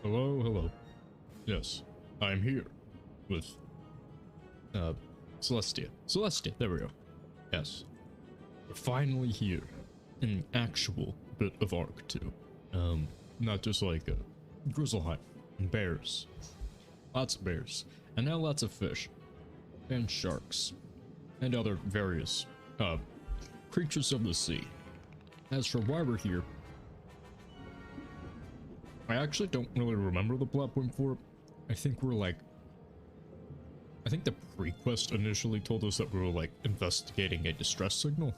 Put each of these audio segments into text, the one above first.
Hello, hello. Yes, I'm here with Celestia. Celestia, there we go. Yes. We're finally here in an actual bit of Arc 2. Not just like a Grizzlehive and bears. Lots of bears. And now lots of fish. And sharks. And other various creatures of the sea. As for why we're here, I actually don't really remember the plot point for it. I think the pre-quest initially told us that we were like investigating a distress signal.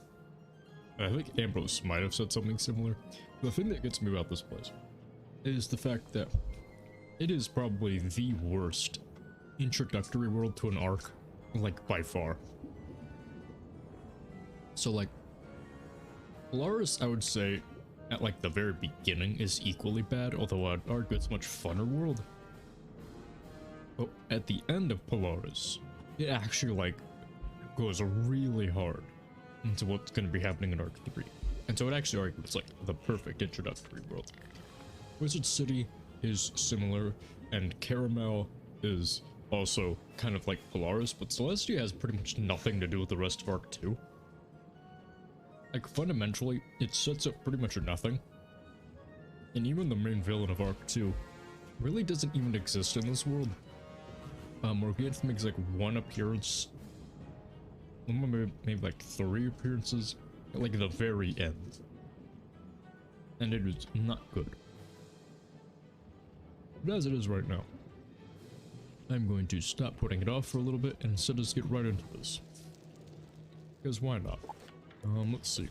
And I think Ambrose might have said something similar. The thing that gets me about this place is the fact that it is probably the worst introductory world to an arc, like by far. So like, Polaris, I would say, at like the very beginning is equally bad, although I'd argue it's a much funner world. But at the end of Polaris, it actually like goes really hard into what's going to be happening in Arc 3. And so it actually argues like the perfect introductory world. Wizard City is similar, and Caramel is also kind of like Polaris, but Celestia has pretty much nothing to do with the rest of Arc 2. Like, fundamentally, it sets up pretty much nothing. And even the main villain of Arc 2 really doesn't even exist in this world. Morganth makes like one appearance, maybe like 3 appearances at like the very end. And it is not good. But as it is right now, I'm going to stop putting it off for a little bit and instead just get right into this. Because why not? Let's see.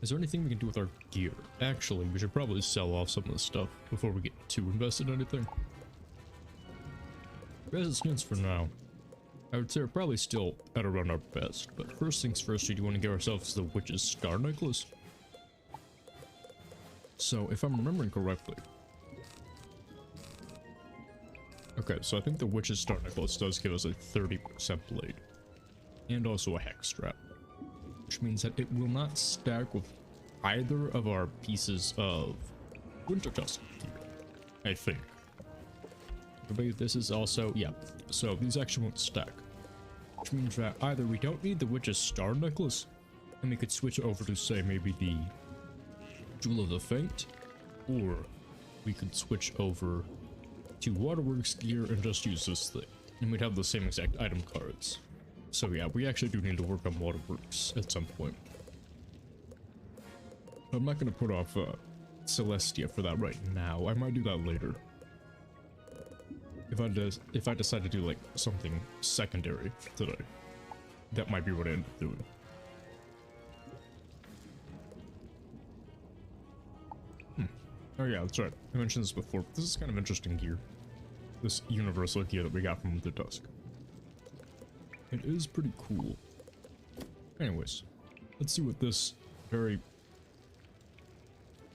Is there anything we can do with our gear? Actually, we should probably sell off some of the stuff before we get too invested in anything. As it stands for now, I would say we're probably still at around our best, but first things first, we do want to give ourselves the Witch's Star Necklace. So, if I'm remembering correctly... Okay, so I think the Witch's Star Necklace does give us a 30% blade. And also a hex strap. Which means that it will not stack with either of our pieces of Winter Tusk gear, I think. I believe this is also, yeah, so these actually won't stack. Which means that either we don't need the Witch's Star Necklace, and we could switch over to, say, maybe the Jewel of the Faint, or we could switch over to Waterworks gear and just use this thing, and we'd have the same exact item cards. So yeah, we actually do need to work on Waterworks at some point. I'm not going to put off Celestia for that right now. I might do that later. If I decide to do like something secondary today, that might be what I end up doing. Oh yeah, that's right. I mentioned this before. This is kind of interesting gear. This universal gear that we got from the Dusk. It is pretty cool. Anyways, let's see what this very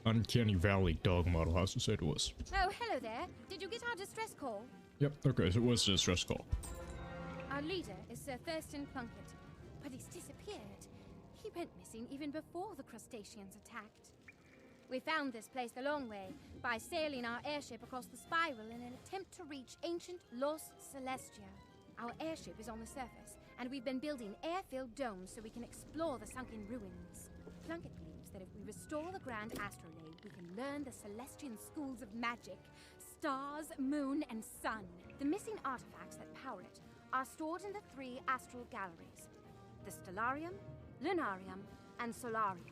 Uncanny Valley dog model has to say to us. Oh, hello there. Did you get our distress call? Yep, okay, so it was a distress call. Our leader is Sir Thurston Plunkett, but he's disappeared. He went missing even before the crustaceans attacked. We found this place the long way, by sailing our airship across the spiral in an attempt to reach ancient lost Celestia. Our airship is on the surface, and we've been building air-filled domes so we can explore the sunken ruins. Plunkett believes that if we restore the Grand Astrolabe, we can learn the Celestian schools of magic, stars, moon, and sun. The missing artifacts that power it are stored in the 3 astral galleries, the Stellarium, Lunarium, and Solarium.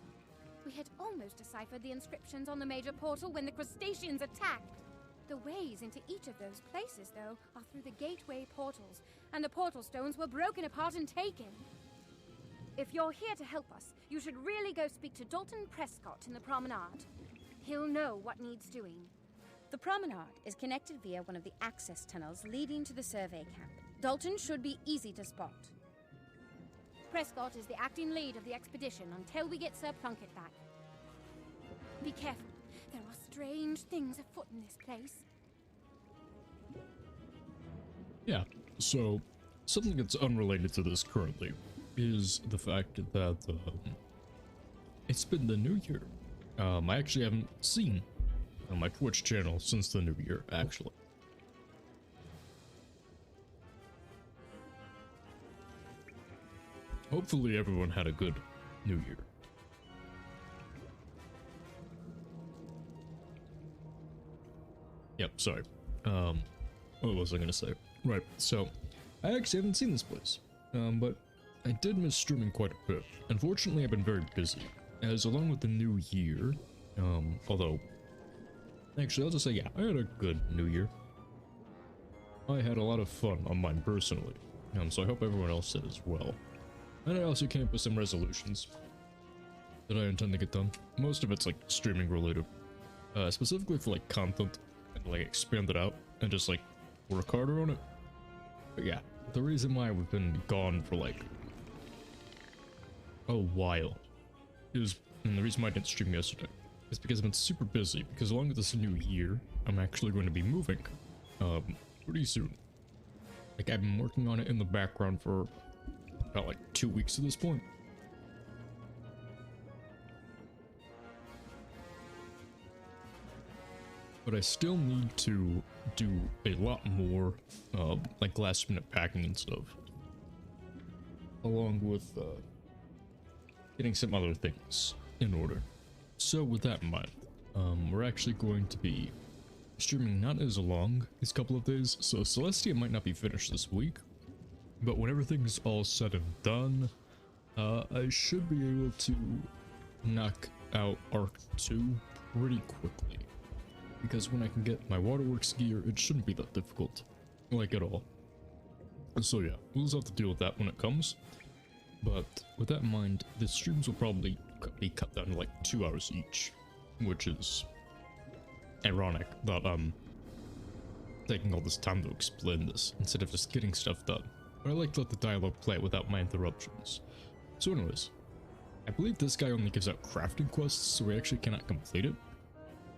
We had almost deciphered the inscriptions on the major portal when the crustaceans attacked. The ways into each of those places, though, are through the gateway portals, and the portal stones were broken apart and taken. If you're here to help us, you should really go speak to Dalton Prescott in the Promenade. He'll know what needs doing. The Promenade is connected via one of the access tunnels leading to the survey camp. Dalton should be easy to spot. Prescott is the acting lead of the expedition until we get Sir Plunkett back. Be careful. There are strange things afoot in this place. Yeah, so something that's unrelated to this currently is the fact that it's been the new year. I actually haven't seen on my Twitch channel since the new year, actually. Hopefully everyone had a good new year. Yep, sorry. What was I gonna say? Right, so I actually haven't seen this place, but I did miss streaming quite a bit. Unfortunately, I've been very busy, as along with the new year, although, actually, I'll just say, yeah, I had a good new year. I had a lot of fun on mine personally, so I hope everyone else did as well. And I also came up with some resolutions that I intend to get done. Most of it's like streaming related, specifically for like content, and like expand it out and just like work harder on it. But yeah, the reason why we've been gone for like a while is, and the reason why I didn't stream yesterday is because I've been super busy, because along with this new year, I'm actually going to be moving, pretty soon. Like, I've been working on it in the background for about like 2 weeks at this point. But I still need to do a lot more, like last minute packing and stuff. Along with, getting some other things in order. So with that in mind, we're actually going to be streaming not as long these couple of days, so Celestia might not be finished this week, but when everything's all said and done, I should be able to knock out Arc 2 pretty quickly, because when I can get my waterworks gear, it shouldn't be that difficult, like at all. So yeah, we'll just have to deal with that when it comes. But with that in mind, the streams will probably be cut down to like 2 hours each, which is ironic that I'm taking all this time to explain this instead of just getting stuff done. But I like to let the dialogue play without my interruptions. So anyways, I believe this guy only gives out crafting quests, so we actually cannot complete it,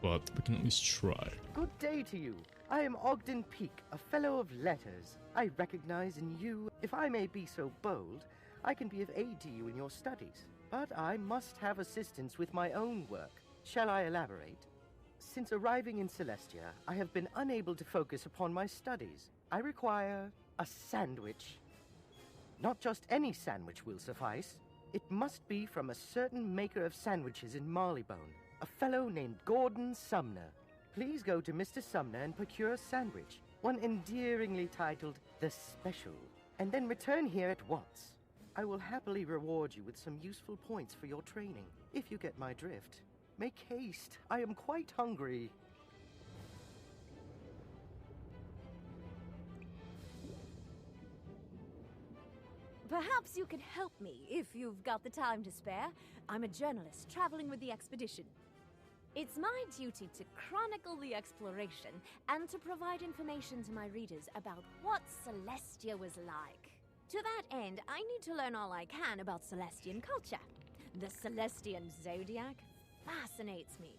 but we can at least try. Good day to you. I am Ogden Peak, a fellow of letters. I recognize in you, if I may be so bold, I can be of aid to you in your studies, but I must have assistance with my own work. Shall I elaborate? Since arriving in Celestia, I have been unable to focus upon my studies. I require a sandwich. Not just any sandwich will suffice. It must be from a certain maker of sandwiches in Marleybone, a fellow named Gordon Sumner. Please go to Mr. Sumner and procure a sandwich, one endearingly titled The Special, and then return here at once. I will happily reward you with some useful points for your training, if you get my drift. Make haste, I am quite hungry. Perhaps you can help me if you've got the time to spare. I'm a journalist traveling with the expedition. It's my duty to chronicle the exploration and to provide information to my readers about what Celestia was like. To that end, I need to learn all I can about Celestian culture. The Celestian zodiac fascinates me.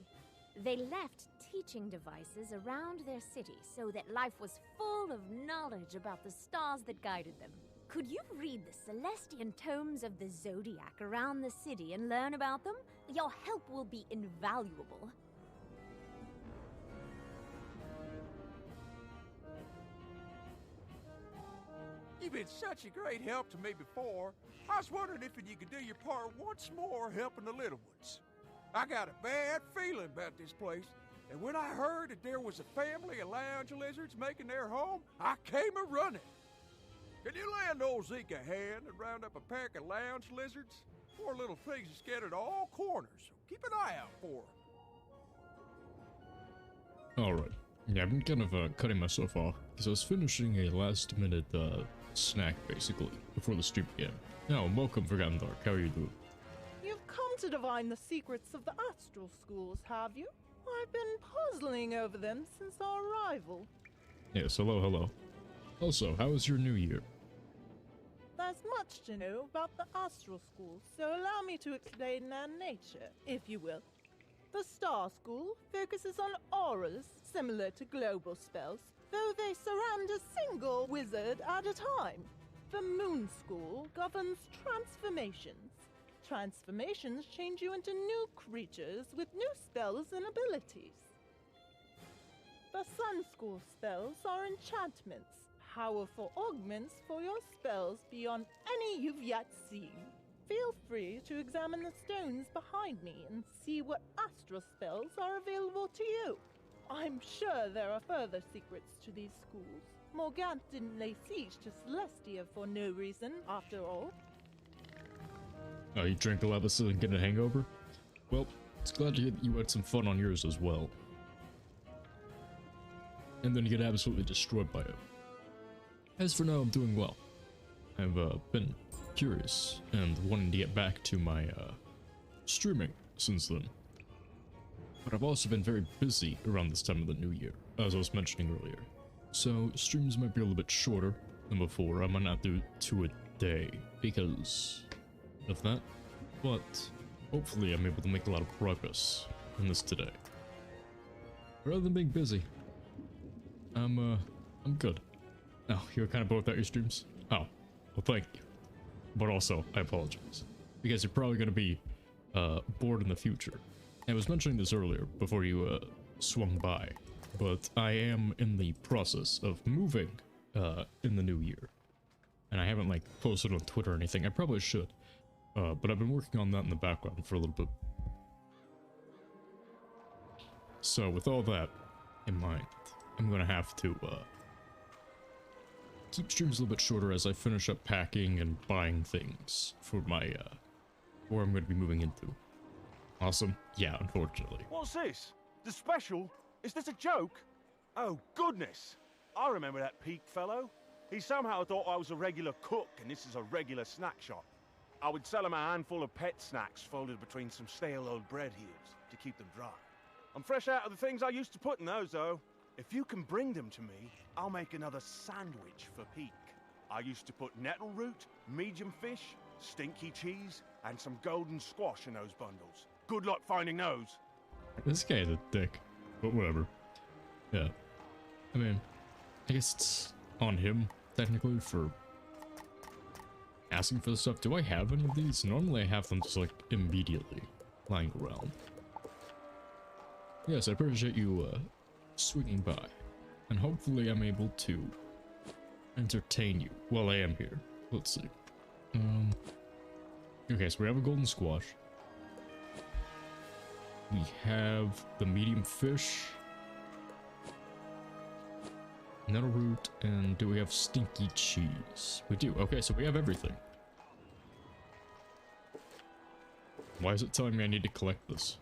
They left teaching devices around their city so that life was full of knowledge about the stars that guided them. Could you read the Celestian tomes of the zodiac around the city and learn about them? Your help will be invaluable. You've been such a great help to me before. I was wondering if you could do your part once more helping the little ones. I got a bad feeling about this place, and when I heard that there was a family of lounge lizards making their home, I came a-running. Can you lend old Zeke a hand and round up a pack of lounge lizards? Poor little things are scattered all corners, so keep an eye out for them. Alright. Yeah, I've been kind of cutting myself off, because I was finishing a last-minute snack, basically, before the stream began. Now, welcome, Forgotten Dark. How are you doing? You've come to divine the secrets of the astral schools, have you? I've been puzzling over them since our arrival. Yes, hello. Also, how was your new year? There's much to know about the astral schools, so allow me to explain their nature, if you will. The Star School focuses on auras, similar to global spells, though they surround a single wizard at a time. The Moon School governs transformations. Transformations change you into new creatures with new spells and abilities. The Sun School spells are enchantments, powerful augments for your spells beyond any you've yet seen. Feel free to examine the stones behind me and see what astral spells are available to you. I'm sure there are further secrets to these schools. Morgant didn't lay siege to Celestia for no reason, after all. Oh, you drank a lot of this and get a hangover? Well, it's glad to hear that you had some fun on yours as well. And then you get absolutely destroyed by it. As for now, I'm doing well. I've been curious and wanting to get back to my streaming since then. But I've also been very busy around this time of the new year, as I was mentioning earlier. So streams might be a little bit shorter than before. I might not do 2 a day because of that, but hopefully I'm able to make a lot of progress in this today. Rather than being busy, I'm good. Oh, you're kind of both at your streams? Oh, well thank you. But also, I apologize, because you're probably going to be bored in the future. I was mentioning this earlier before you swung by, but I am in the process of moving in the new year. And I haven't like posted on Twitter or anything. I probably should. But I've been working on that in the background for a little bit. So with all that in mind, I'm going to have to keep streams a little bit shorter as I finish up packing and buying things for my where I'm going to be moving into. Awesome? Yeah, unfortunately. What's this? The special? Is this a joke? Oh, goodness. I remember that Peak fellow. He somehow thought I was a regular cook and this is a regular snack shop. I would sell him a handful of pet snacks folded between some stale old bread heaves to keep them dry. I'm fresh out of the things I used to put in those, though. If you can bring them to me, I'll make another sandwich for Peak. I used to put nettle root, medium fish, stinky cheese, and some golden squash in those bundles. Good luck finding those. This guy's a dick, but whatever. Yeah. I mean, I guess it's on him, technically, for asking for the stuff. Do I have any of these? Normally I have them just, like, immediately lying around. Yes, I appreciate you, swinging by. And hopefully I'm able to entertain you while I am here. Let's see. Okay, so we have a golden squash. We have the medium fish, nettle root, and do we have stinky cheese? We do. Okay, so we have everything. Why is it telling me I need to collect this?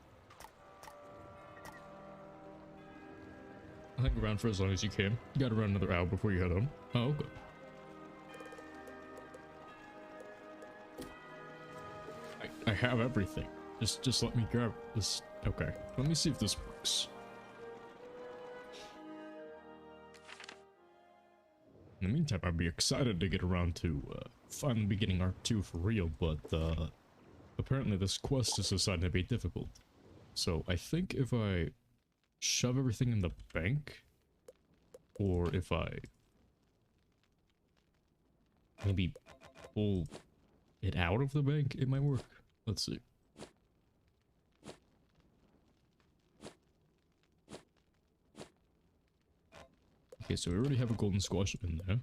Hang around for as long as you can. You gotta run another hour before you head home. Oh, okay. I have everything. Just let me grab this. Okay, let me see if this works. In the meantime, I'd be excited to get around to finally beginning Arc 2 for real, but apparently this quest is decided to be difficult. So I think if I shove everything in the bank, or if I maybe pull it out of the bank, it might work. Let's see. Okay, so we already have a golden squash in there.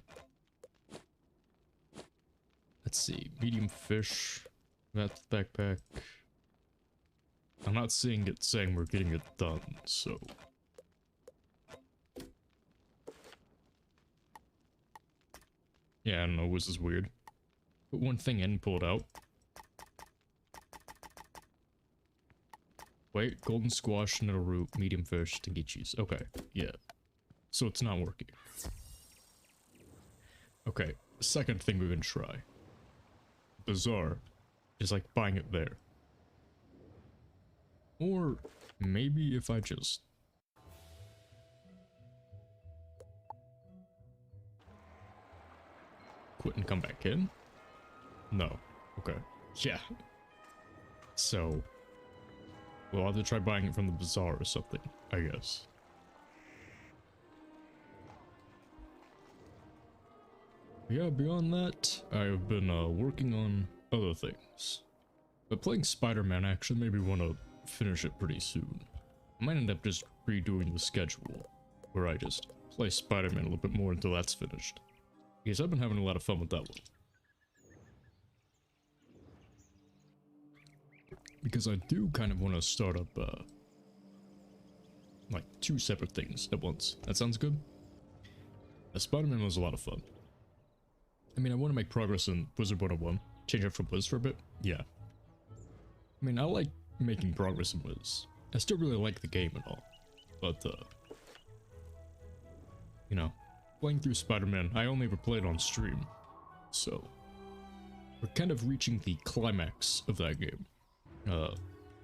Let's see, medium fish, that's backpack. I'm not seeing it saying we're getting it done, so. Yeah, I don't know, this is weird. Put one thing in, pull it out. Wait, golden squash, nettle root, medium fish, stinky cheese. Okay, yeah. So it's not working. Okay, second thing we can try. Bizarre. Is like buying it there. Or maybe if I just quit and come back in? No. Okay. Yeah. So we'll have to try buying it from the bazaar or something, I guess. Yeah, beyond that, I've been working on other things. But playing Spider-Man actually made me want to finish it pretty soon. I might end up just redoing the schedule, where I just play Spider-Man a little bit more until that's finished. Because I've been having a lot of fun with that one. Because I do kind of want to start up, like, 2 separate things at once. That sounds good? Spider-Man was a lot of fun. I mean, I want to make progress in Wizard101. Change it from Wiz for a bit? Yeah. I mean, I like making progress in Wiz. I still really like the game and all. But, you know, playing through Spider-Man, I only ever played on stream. So, we're kind of reaching the climax of that game.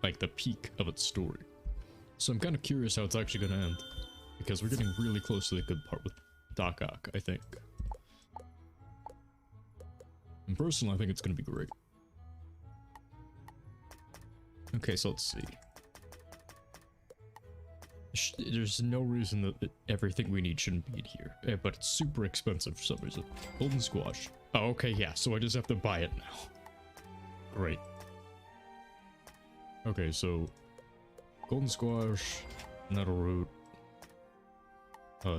Like the peak of its story. So I'm kind of curious how it's actually going to end. Because we're getting really close to the good part with Doc Ock, I think. And personally, I think it's going to be great. Okay, so let's see. There's no reason that everything we need shouldn't be in here. But it's super expensive for some reason. Golden Squash. Oh, okay, yeah, so I just have to buy it now. Great. Okay, so... Golden Squash, Nettle Root,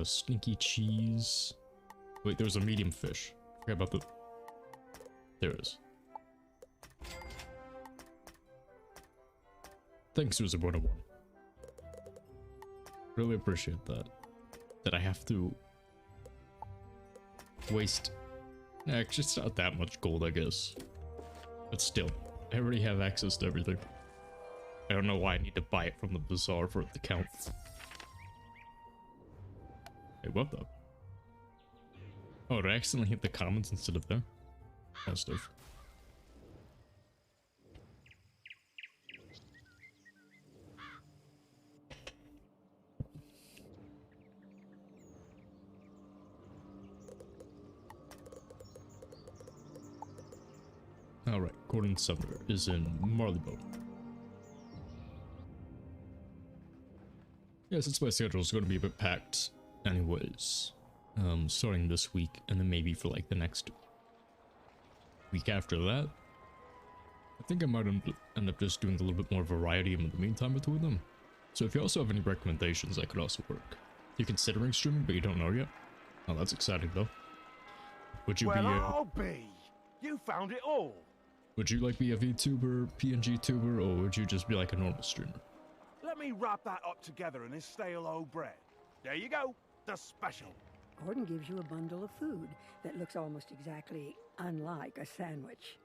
Stinky Cheese... Wait, there's a medium fish. Forgot about the... There it is. Thanks, Wizard101. Really appreciate that. That I have to... waste... Actually, it's not that much gold, I guess. But still, I already have access to everything. I don't know why I need to buy it from the bazaar for it to count. Hey, what the? Oh, did I accidentally hit the commons instead of there? Positive. Alright, Gordon Sumner is in Marleybone. Yeah, since my schedule is going to be a bit packed anyways, starting this week and then maybe for like the next week after that, I think I might end up just doing a little bit more variety in the meantime between them. So if you also have any recommendations, that could also work. You're considering streaming, but you don't know yet? Oh, that's exciting though. Would you I'll be! You found it all! Would you like be a VTuber, PNG tuber, or would you just be like a normal streamer? Let me wrap that up together in this stale old bread. There you go, the special. Gordon gives you a bundle of food that looks almost exactly unlike a sandwich.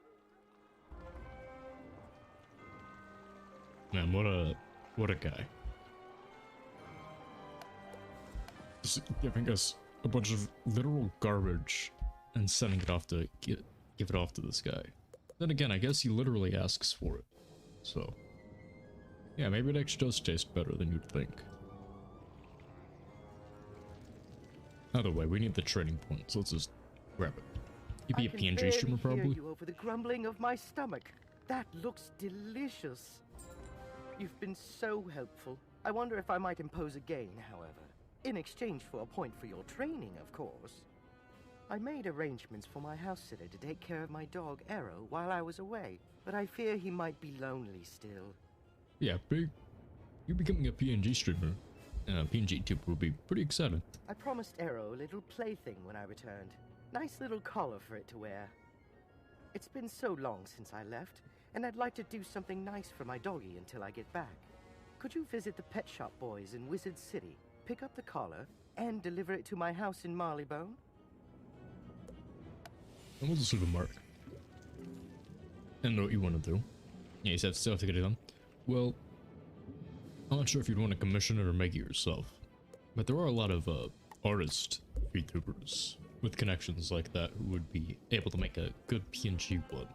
Man, what a guy. Just giving us a bunch of literal garbage and sending it off to give it off to this guy. Then again, I guess he literally asks for it. So, yeah, maybe it actually does taste better than you'd think. Either way, we need the trading point, so let's just grab it. You'd be a PNG streamer, probably? I can hear you over the grumbling of my stomach. That looks delicious. You've been so helpful. I wonder if I might impose a gain, however. In exchange for a point for your training, of course. I made arrangements for my house sitter to take care of my dog, Arrow, while I was away. But I fear he might be lonely still. Yeah, you becoming a PNG streamer, PNG tuber would be pretty exciting. I promised Arrow a little plaything when I returned. Nice little collar for it to wear. It's been so long since I left, and I'd like to do something nice for my doggy until I get back. Could you visit the pet shop boys in Wizard City, pick up the collar, and deliver it to my house in Marleybone? And we'll just leave a mark. And know what you want to do. Yeah, you said still have to get it done. Well, I'm not sure if you'd want to commission it or make it yourself. But there are a lot of artist VTubers with connections like that who would be able to make a good PNG one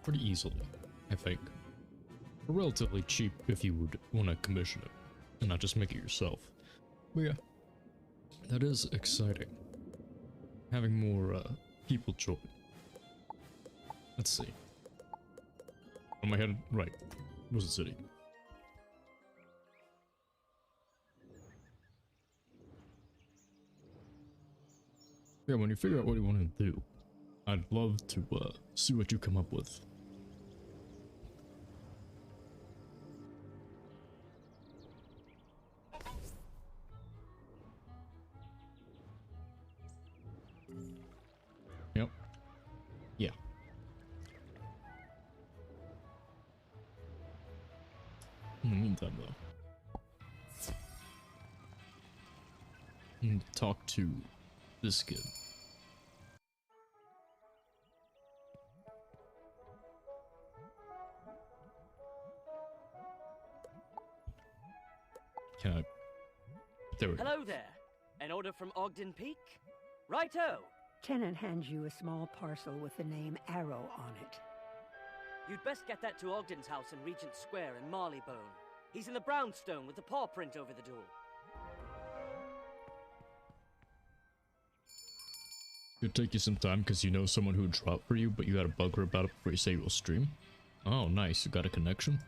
pretty easily, I think. For relatively cheap if you would want to commission it and not just make it yourself. But yeah, that is exciting. Having more people join. Let's see. On my head, right. Wizard City. Yeah, when you figure out what you want to do, I'd love to see what you come up with. though. I need to talk to this kid. Can I? There we go. Hello there. An order from Ogden Peak? Righto. Tenant hands you a small parcel with the name Arrow on it. You'd best get that to Ogden's house in Regent Square in Marleybone. He's in the brownstone with the paw print over the door. It'll take you some time because you know someone who dropped for you, but you gotta bug her about it before you say you'll stream. Oh, nice. You got a connection?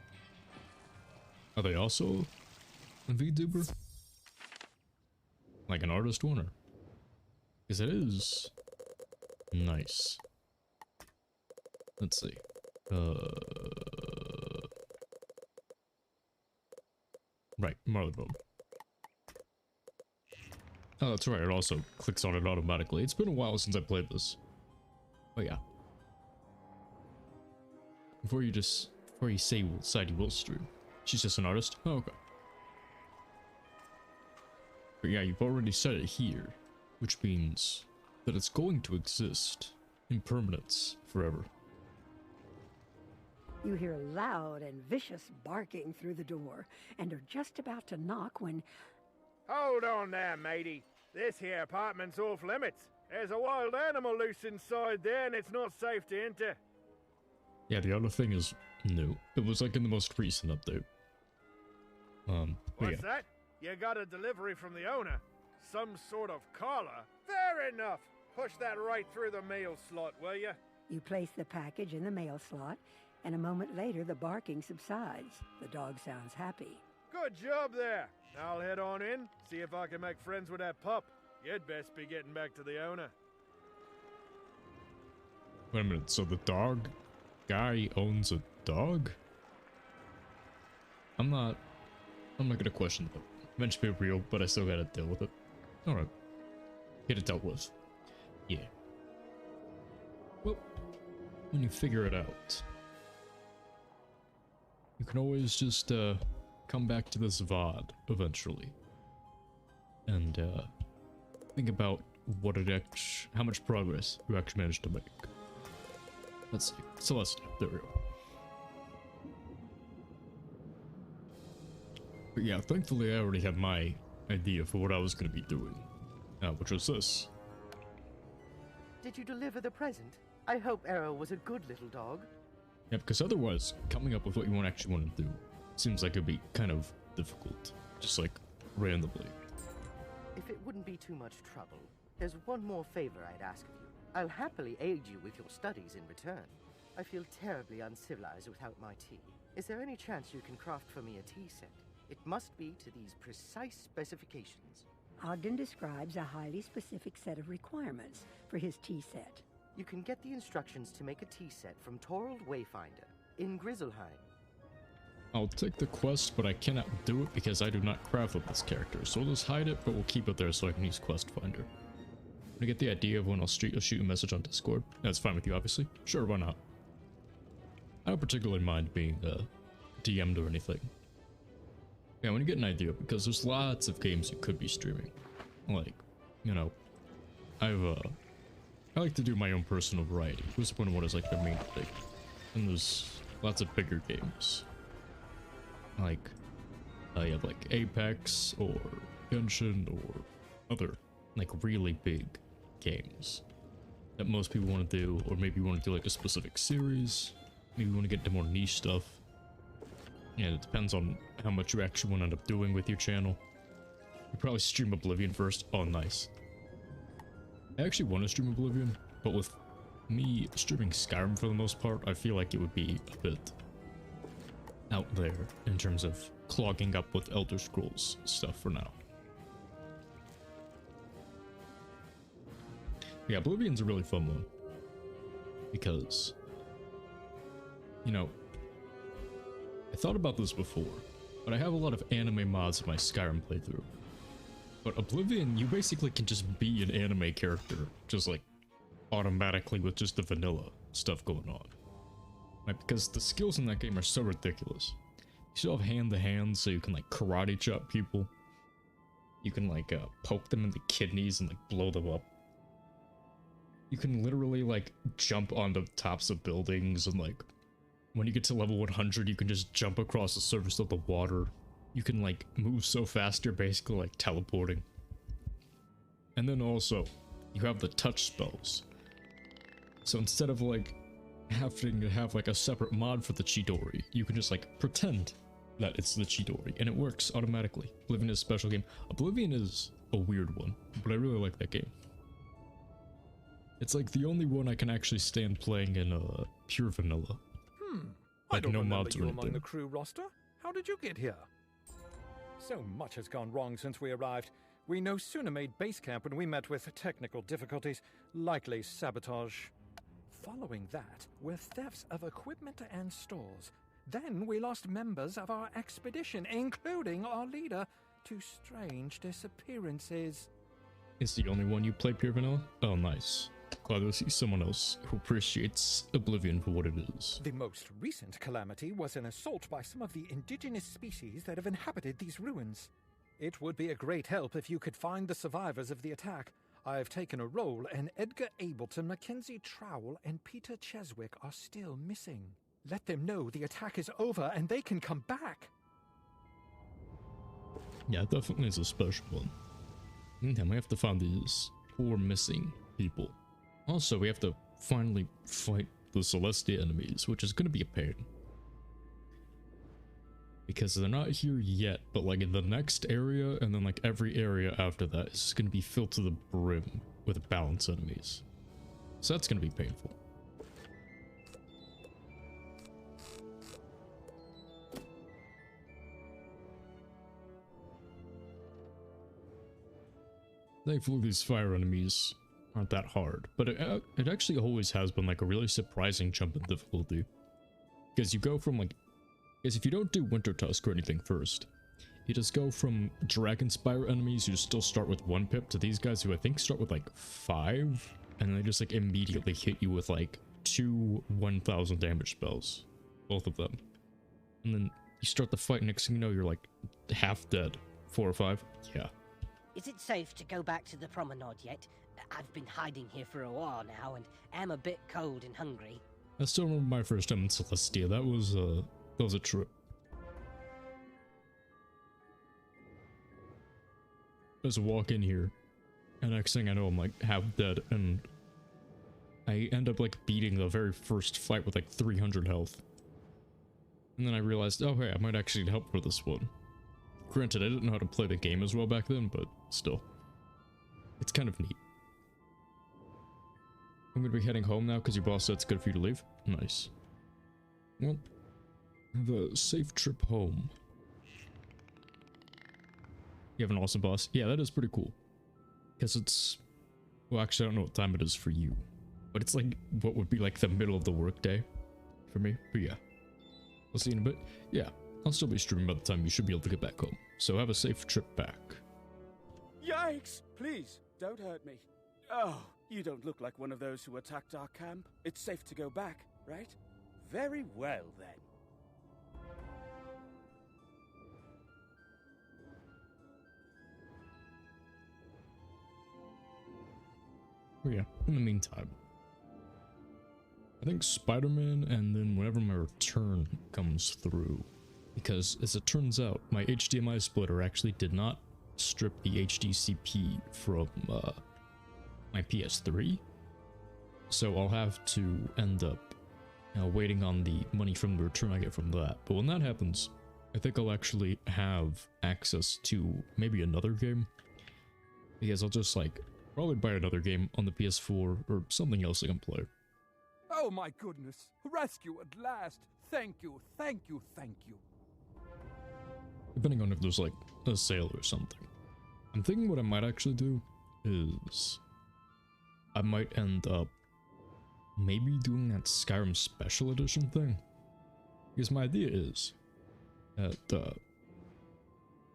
Are they also a VTuber? Like an artist one, or? Because it is nice. Let's see. Right, Marleybone. Oh, that's right. It also clicks on it automatically. It's been a while since I played this. Oh yeah. Before you say you decide you will stream. She's just an artist? Oh, okay. But yeah, you've already said it here, which means that it's going to exist in permanence forever. You hear loud and vicious barking through the door and are just about to knock when... Hold on there, matey. This here apartment's off limits. There's a wild animal loose inside there and it's not safe to enter. Yeah, the other thing is new. It was like in the most recent update. What's that? You got a delivery from the owner? Some sort of collar? Fair enough. Push that right through the mail slot, will you? You place the package in the mail slot, and a moment later the barking subsides. The dog sounds happy. Good job there. I'll head on in, see if I can make friends with that pup. You'd best be getting back to the owner. Wait a minute, so the dog guy owns a dog? I'm not gonna question that. Meant to be real, but I still gotta deal with it. Alright. Get it dealt with. Yeah. Well, when you figure it out, you can always just come back to this VOD eventually. And think about how much progress you actually managed to make. Let's see. Celestia, there we go. But yeah, thankfully I already had my idea for what I was going to be doing, which was this. Did you deliver the present? I hope Arrow was a good little dog. Yeah, because otherwise, coming up with what you actually want to do seems like it'd be kind of difficult, just like randomly. If it wouldn't be too much trouble, there's one more favor I'd ask of you. I'll happily aid you with your studies in return. I feel terribly uncivilized without my tea. Is there any chance you can craft for me a tea set? It must be to these precise specifications. Ogden describes a highly specific set of requirements for his tea set. You can get the instructions to make a tea set from Torald Wayfinder in Grizzleheim. I'll take the quest, but I cannot do it because I do not craft with this character, so we'll just hide it, but we'll keep it there so I can use Quest Finder. When I get the idea of when I'll shoot you a message on Discord. That's fine with you, obviously. Sure, why not? I don't particularly mind being DM'd or anything. Yeah, when you get an idea, because there's lots of games you could be streaming. Like, you know, I like to do my own personal variety. Wizard101 is like the main thing. And there's lots of bigger games. Like, you have like Apex or Genshin or other like really big games that most people want to do, or maybe you want to do like a specific series. Maybe you want to get into more niche stuff. Yeah, it depends on how much you actually want to end up doing with your channel. You probably stream Oblivion first. Oh, nice. I actually want to stream Oblivion, but with me streaming Skyrim for the most part, I feel like it would be a bit out there in terms of clogging up with Elder Scrolls stuff for now. Yeah, Oblivion's a really fun one because, you know, I thought about this before, but I have a lot of anime mods in my Skyrim playthrough. But Oblivion, you basically can just be an anime character, just like automatically with just the vanilla stuff going on. Right? Because the skills in that game are so ridiculous. You still have hand to hand, so you can like karate chop people. You can like poke them in the kidneys and like blow them up. You can literally like jump onto tops of buildings, and like when you get to level 100 you can just jump across the surface of the water. You can like move so fast you're basically like teleporting. And then also you have the touch spells. So instead of like having to have like a separate mod for the Chidori, you can just like pretend that it's the Chidori and it works automatically. Oblivion is a special game. Oblivion is a weird one, but I really like that game. It's like the only one I can actually stand playing in pure vanilla. I don't no remember mods or you among anything. the crew roster. How did you get here? So much has gone wrong since we arrived. We no sooner made base camp when we met with technical difficulties, likely sabotage. Following that were thefts of equipment and stores. Then we lost members of our expedition, including our leader, to strange disappearances. Is the only one you play pure vanilla? Oh, nice. Glad to see someone else who appreciates Oblivion for what it is. The most recent calamity was an assault by some of the indigenous species that have inhabited these ruins. It would be a great help if you could find the survivors of the attack. I've taken a role, and Edgar Ableton, Mackenzie Trowell, and Peter Cheswick are still missing. Let them know the attack is over and they can come back. Yeah, it definitely is a special one. Meantime, we have to find these poor missing people. Also, we have to finally fight the Celestia enemies, which is going to be a pain. Because they're not here yet, but like in the next area, and then like every area after that is going to be filled to the brim with balance enemies. So that's going to be painful. Thankfully, these fire enemies aren't that hard, but it actually always has been like a really surprising jump in difficulty. Because you go from like, because if you don't do Winter Tusk or anything first, you just go from Dragon Spire enemies who still start with 1 pip to these guys who I think start with like 5, and they just like immediately hit you with like 2 1000 damage spells, both of them. And then you start the fight, next thing you know you're like half dead. 4 or 5, yeah. Is it safe to go back to the promenade yet? I've been hiding here for a while now and am a bit cold and hungry. I still remember my first time in Celestia. That was a trip. Just walk in here, and next thing I know I'm like half dead, and I end up like beating the very first fight with like 300 health. And then I realized, oh hey, I might actually need help for this one. Granted, I didn't know how to play the game as well back then, but still. It's kind of neat. I'm gonna be heading home now because your boss said it's good for you to leave. Nice. Well, have a safe trip home. You have an awesome boss? Yeah, that is pretty cool. Because it's... Well, actually, I don't know what time it is for you. But it's like what would be like the middle of the workday for me. But yeah. I'll see you in a bit. Yeah, I'll still be streaming by the time you should be able to get back home. So have a safe trip back. Yikes! Please, don't hurt me. Oh, you don't look like one of those who attacked our camp. It's safe to go back, right? Very well, then. Oh yeah, in the meantime, I think Spider-Man, and then whenever my return comes through, because as it turns out, my HDMI splitter actually did not strip the HDCP from my PS3, so I'll have to end up waiting on the money from the return I get from that. But when that happens, I think I'll actually have access to maybe another game, because I'll just like probably buy another game on the PS4 or something else I can play. Oh my goodness! Rescue at last! Thank you, thank you, thank you. Depending on if there's like a sale or something. I'm thinking what I might actually do is I might end up maybe doing that Skyrim Special Edition thing. Because my idea is that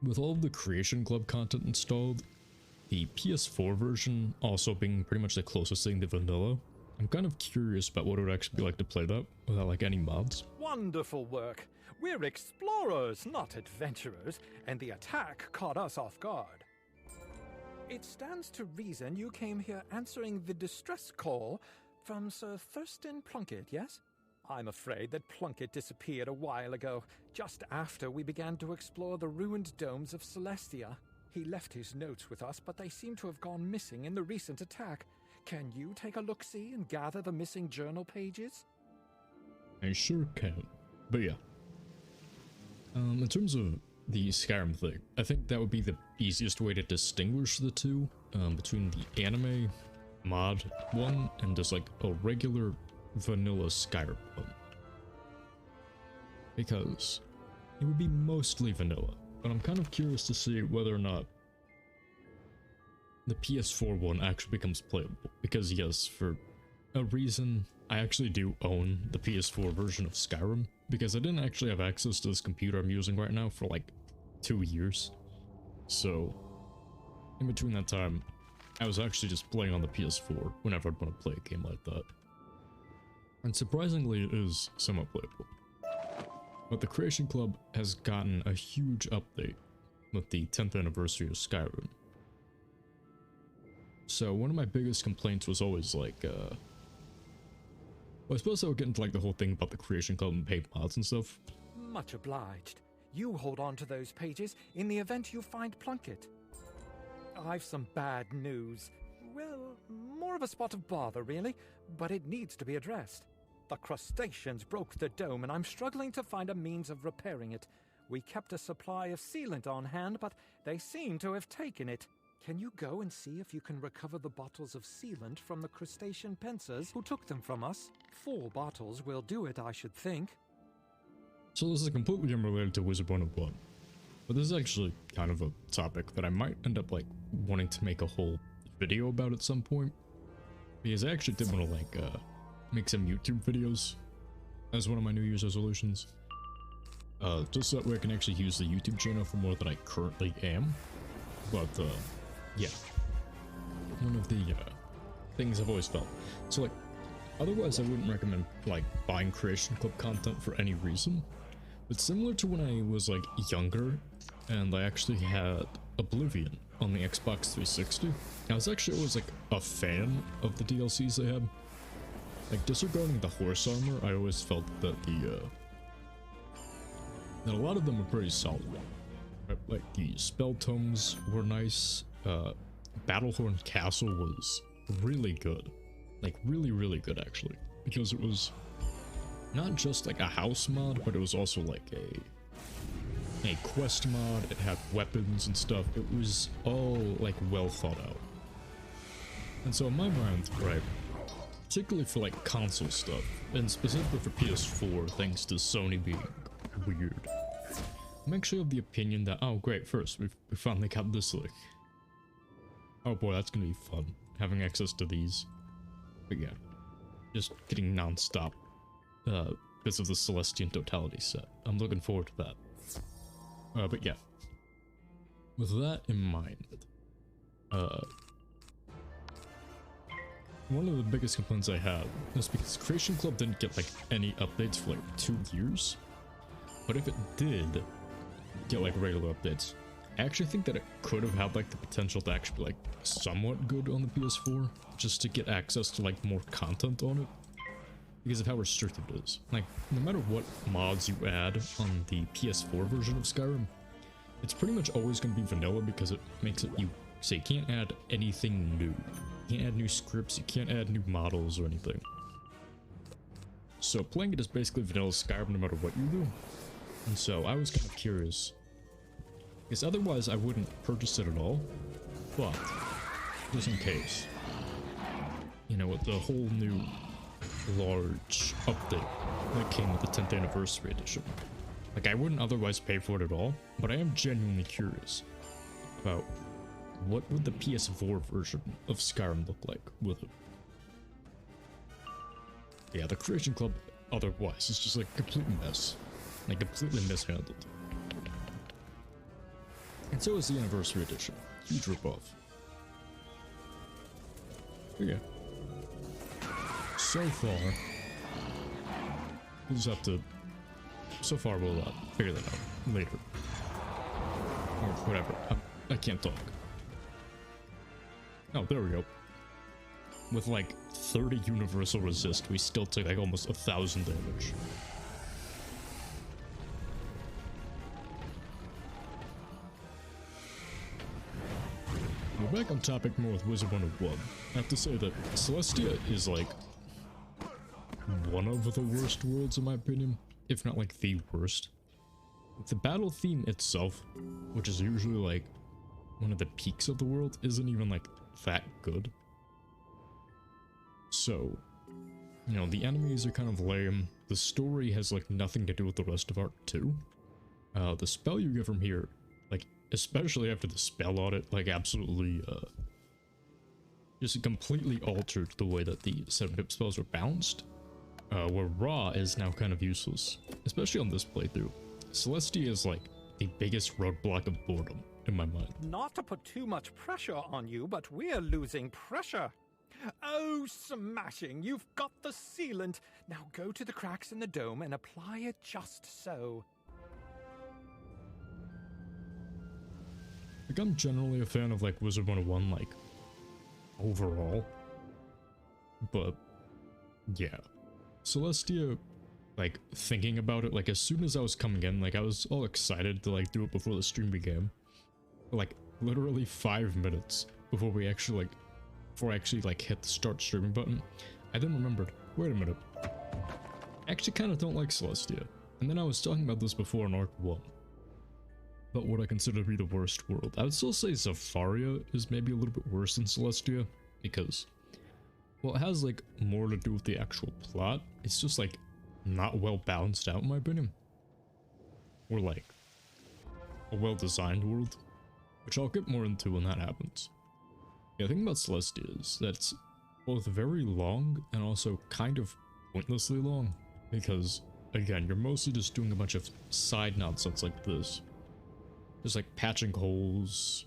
with all of the Creation Club content installed, the PS4 version also being pretty much the closest thing to vanilla, I'm kind of curious about what it would actually be like to play that without like any mods. Wonderful work. We're explorers, not adventurers, and the attack caught us off guard. It stands to reason you came here answering the distress call from Sir Thurston Plunkett, yes? I'm afraid that Plunkett disappeared a while ago, just after we began to explore the ruined domes of Celestia. He left his notes with us, but they seem to have gone missing in the recent attack. Can you take a look-see and gather the missing journal pages? I sure can. But yeah. In terms of the Skyrim thing, I think that would be the easiest way to distinguish the two, between the anime mod one and just like a regular vanilla Skyrim one. Because it would be mostly vanilla, but I'm kind of curious to see whether or not the PS4 one actually becomes playable. Because yes, for a reason, I actually do own the PS4 version of Skyrim, because I didn't actually have access to this computer I'm using right now for like 2 years. So, in between that time, I was actually just playing on the PS4 whenever I'd want to play a game like that. And surprisingly, it is somewhat playable. But the Creation Club has gotten a huge update with the 10th anniversary of Skyrim. So one of my biggest complaints was always like, well, I suppose I would get into like the whole thing about the Creation Club and paid mods and stuff. Much obliged. You hold on to those pages in the event you find Plunkett. I've some bad news. Well, more of a spot of bother, really, but it needs to be addressed. The crustaceans broke the dome, and I'm struggling to find a means of repairing it. We kept a supply of sealant on hand, but they seem to have taken it. Can you go and see if you can recover the bottles of sealant from the crustacean pincers who took them from us? 4 bottles will do it, I should think. So this is completely unrelated to Wizard101, but this is actually kind of a topic that I might end up like wanting to make a whole video about at some point, because I actually did want to like make some YouTube videos as one of my New Year's resolutions, just so that way I can actually use the YouTube channel for more than I currently am. But yeah, one of the things I've always felt. So like, otherwise I wouldn't recommend like buying Creation Club content for any reason, but similar to when I was like younger and I actually had Oblivion on the Xbox 360, I was actually always like a fan of the DLCs they had. Like, disregarding the horse armor, I always felt that that a lot of them were pretty solid. Right? Like, the spell tomes were nice, Battlehorn Castle was really good. Like, really, really good, actually. Because it was not just like a house mod, but it was also like a quest mod. It had weapons and stuff. It was all like well thought out. And so in my mind, right, particularly for like console stuff, and specifically for PS4, thanks to Sony being weird, I'm actually of the opinion that, oh great, first we finally got this thing. Oh boy, that's gonna be fun, having access to these. But yeah, just getting non-stop because of the Celestian Totality set. I'm looking forward to that. But yeah, with that in mind, one of the biggest complaints I had is because Creation Club didn't get like any updates for like 2 years. But if it did get like regular updates, I actually think that it could have had like the potential to actually be like somewhat good on the PS4, just to get access to like more content on it, because of how restricted it is. Like, no matter what mods you add on the PS4 version of Skyrim, it's pretty much always going to be vanilla, because it makes it, you can't add anything new. You can't add new scripts, you can't add new models or anything. So playing it is basically vanilla Skyrim no matter what you do. And so I was kind of curious, because otherwise I wouldn't purchase it at all, but just in case, you know, with the whole new large update that came with the 10th anniversary edition, like, I wouldn't otherwise pay for it at all, but I am genuinely curious about what would the PS4 version of Skyrim look like with it. Yeah, the Creation Club otherwise is just like a complete mess, like completely mishandled. And so is the anniversary edition. Huge ripoff. But yeah. So far, we'll just have to so far we'll figure that out later. Or whatever. I can't talk. Oh, there we go. With like 30 universal resist, we still took like almost 1,000 damage. We're back on topic more with Wizard101. I have to say that Celestia is like one of the worst worlds in my opinion, if not like the worst. The battle theme itself, which is usually like one of the peaks of the world, isn't even like that good. So, you know, the enemies are kind of lame. The story has like nothing to do with the rest of Arc 2. The spell you get from here, like especially after the spell audit, like absolutely just completely altered the way that the 7-pip spells were balanced. Where Raw is now kind of useless, especially on this playthrough. Celestia is like the biggest roadblock of boredom in my mind. Not to put too much pressure on you, but we're losing pressure. Oh, smashing! You've got the sealant. Now go to the cracks in the dome and apply it just so. Like, I'm generally a fan of like Wizard101, like overall, but yeah, Celestia, like thinking about it, like as soon as I was coming in, like I was all excited to like do it before the stream began. But, like literally 5 minutes before we actually like hit the start streaming button, I then remembered, wait a minute, I actually kind of don't like Celestia. And then I was talking about this before in Arc 1, but what I consider to be the worst world. I would still say Zafaria is maybe a little bit worse than Celestia, because, well, it has like more to do with the actual plot. It's just like not well balanced out in my opinion. Or like a well designed world, which I'll get more into when that happens. Yeah, the thing about Celestia is that it's both very long and also kind of pointlessly long, because again, you're mostly just doing a bunch of side nonsense like this. Just like patching holes,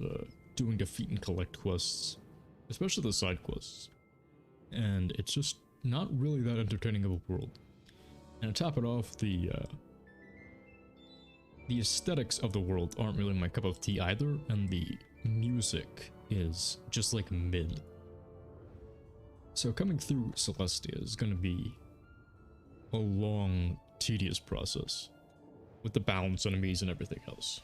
doing defeat and collect quests, especially the side quests. And it's just not really that entertaining of a world. And to top it off, the aesthetics of the world aren't really my cup of tea either, and the music is just like mid. So coming through Celestia is going to be a long, tedious process with the balance enemies and everything else.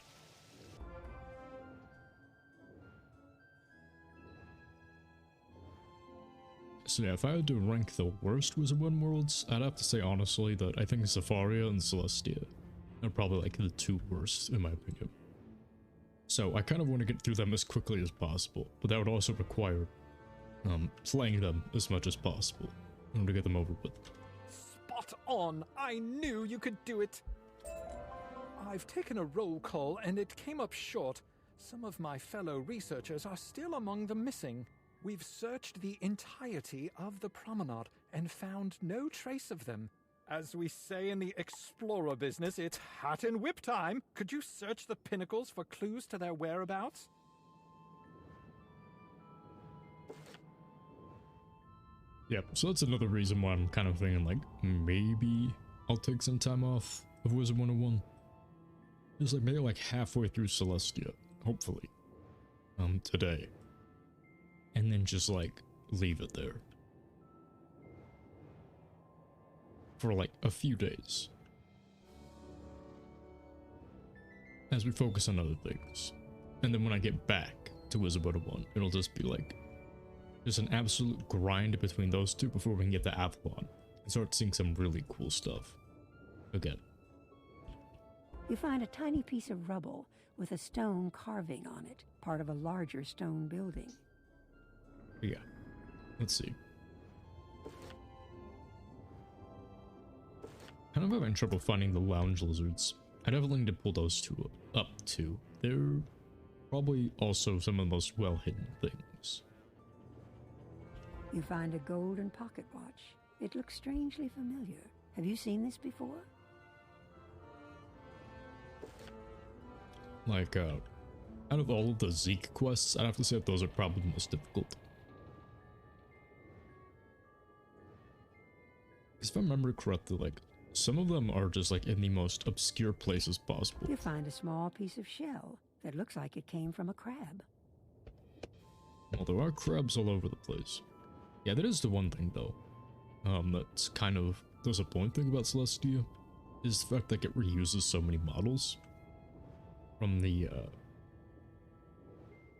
So yeah, if I had to rank the worst Wizard1 worlds, I'd have to say honestly that I think Zafaria and Celestia are probably like the two worst in my opinion. So I kind of want to get through them as quickly as possible, but that would also require playing them as much as possible in order to get them over with. Spot on! I knew you could do it! I've taken a roll call and it came up short. Some of my fellow researchers are still among the missing. We've searched the entirety of the promenade and found no trace of them. As we say in the explorer business, it's hat and whip time. Could you search the pinnacles for clues to their whereabouts? Yep, so that's another reason why I'm kind of thinking like maybe I'll take some time off of Wizard101. Just like maybe like halfway through Celestia, hopefully, today. And then just like leave it there for like a few days as we focus on other things. And then when I get back to Wizard101, it'll just be like just an absolute grind between those two before we can get to Avalon and start seeing some really cool stuff again. You find a tiny piece of rubble with a stone carving on it, part of a larger stone building. Yeah, let's see. Kind of having trouble finding the lounge lizards. I definitely need to pull those two up too. They're probably also some of the most well-hidden things. You find a golden pocket watch. It looks strangely familiar. Have you seen this before? Like, out of all of the Zeke quests, I'd have to say that those are probably the most difficult. Because if I remember correctly, like, some of them are just like in the most obscure places possible. You find a small piece of shell that looks like it came from a crab. Well, there are crabs all over the place. Yeah, that is the one thing though. That's kind of disappointing about Celestia, is the fact that it reuses so many models from the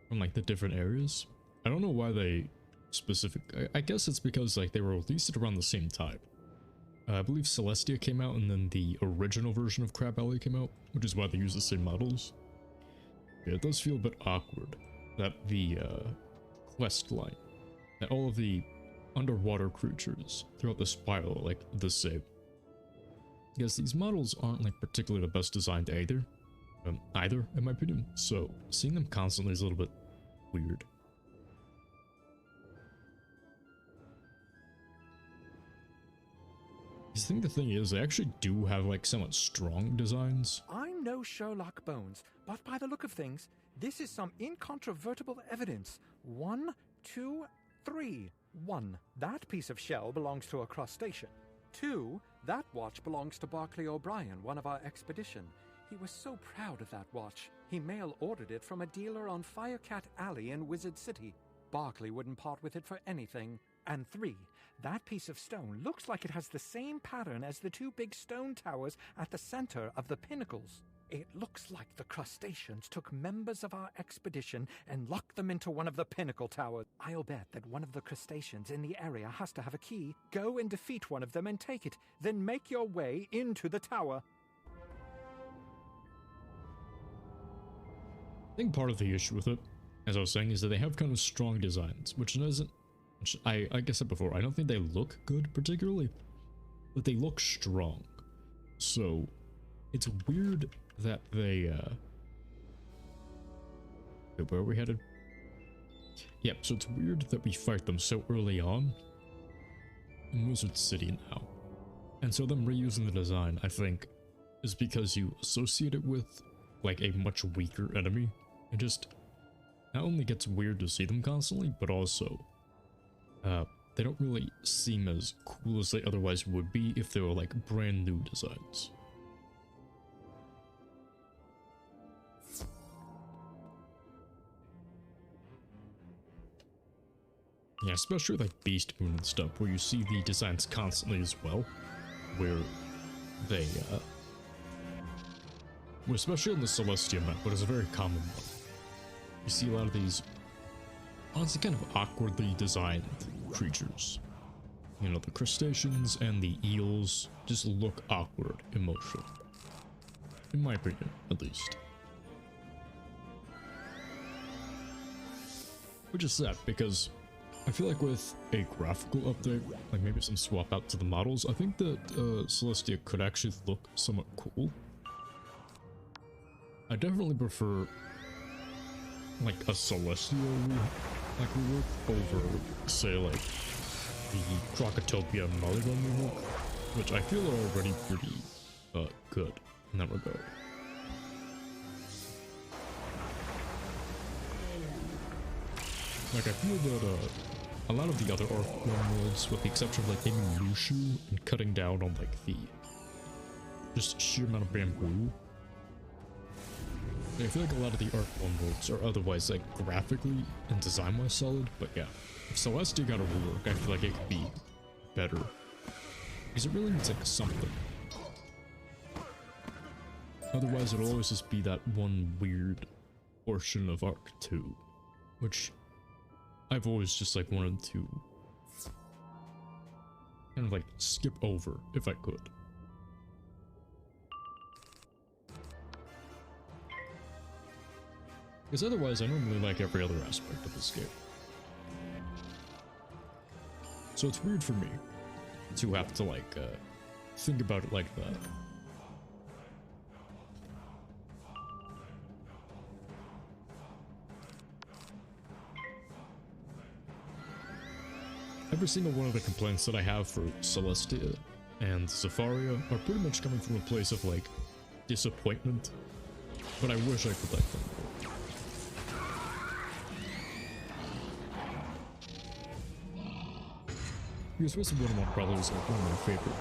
from like the different areas. I don't know why they I guess it's because like they were released around the same time. I believe Celestia came out and then the original version of Crab Alley came out, which is why they use the same models. Yeah, it does feel a bit awkward that the quest line, that all of the underwater creatures throughout the spiral are like the same. Because these models aren't like particularly the best designed either, in my opinion, so seeing them constantly is a little bit weird. I think the thing is, they actually do have like somewhat strong designs. I'm no Sherlock Bones, but by the look of things, this is some incontrovertible evidence. 1, 2, 3. 1. That piece of shell belongs to a crustacean. 2. That watch belongs to Barclay O'Brien, one of our expedition. He was so proud of that watch, he mail-ordered it from a dealer on Firecat Alley in Wizard City. Barclay wouldn't part with it for anything. And 3. That piece of stone looks like it has the same pattern as the 2 big stone towers at the center of the pinnacles. It looks like the crustaceans took members of our expedition and locked them into one of the pinnacle towers. I'll bet that one of the crustaceans in the area has to have a key. Go and defeat one of them and take it, then make your way into the tower. I think part of the issue with it, as I was saying, is that they have kind of strong designs, which isn't, like I said before, I don't think they look good particularly, but they look strong. So it's weird that they where are we headed? Yep, so it's weird that we fight them so early on in Wizard City now. And so them reusing the design, I think, is because you associate it with like a much weaker enemy. It just not only gets weird to see them constantly, but also they don't really seem as cool as they otherwise would be if they were like brand new designs. Yeah, especially with like Beast Moon and stuff, where you see the designs constantly as well, where they well, especially on the Celestia map, but it's a very common one. You see a lot of these honestly kind of awkwardly designed creatures. You know, the crustaceans and the eels just look awkward emotionally. In my opinion, at least. Which is sad, because I feel like with a graphical update, like maybe some swap out to the models, I think that Celestia could actually look somewhat cool. I definitely prefer like a Celestia rework over, say, like the Crocotopia and Mollygon rework, which I feel are already pretty good in that regard. Like I feel that a lot of the other Arc 1 worlds, with the exception of like maybe Mushu and cutting down on like the just sheer amount of bamboo, I feel like a lot of the Arc 1 worlds are otherwise like graphically and design-wise solid, but yeah, if Celestia got a rework, I feel like it could be better, because it really needs like something. Otherwise it'll always just be that one weird portion of Arc 2, which I've always just like wanted to kind of like skip over if I could. Because otherwise I normally like every other aspect of this game. So it's weird for me to have to like think about it like that. Every single one of the complaints that I have for Celestia and Zafaria are pretty much coming from a place of like disappointment, but I wish I could like them more. Because Wizard101 probably is like one of my favorite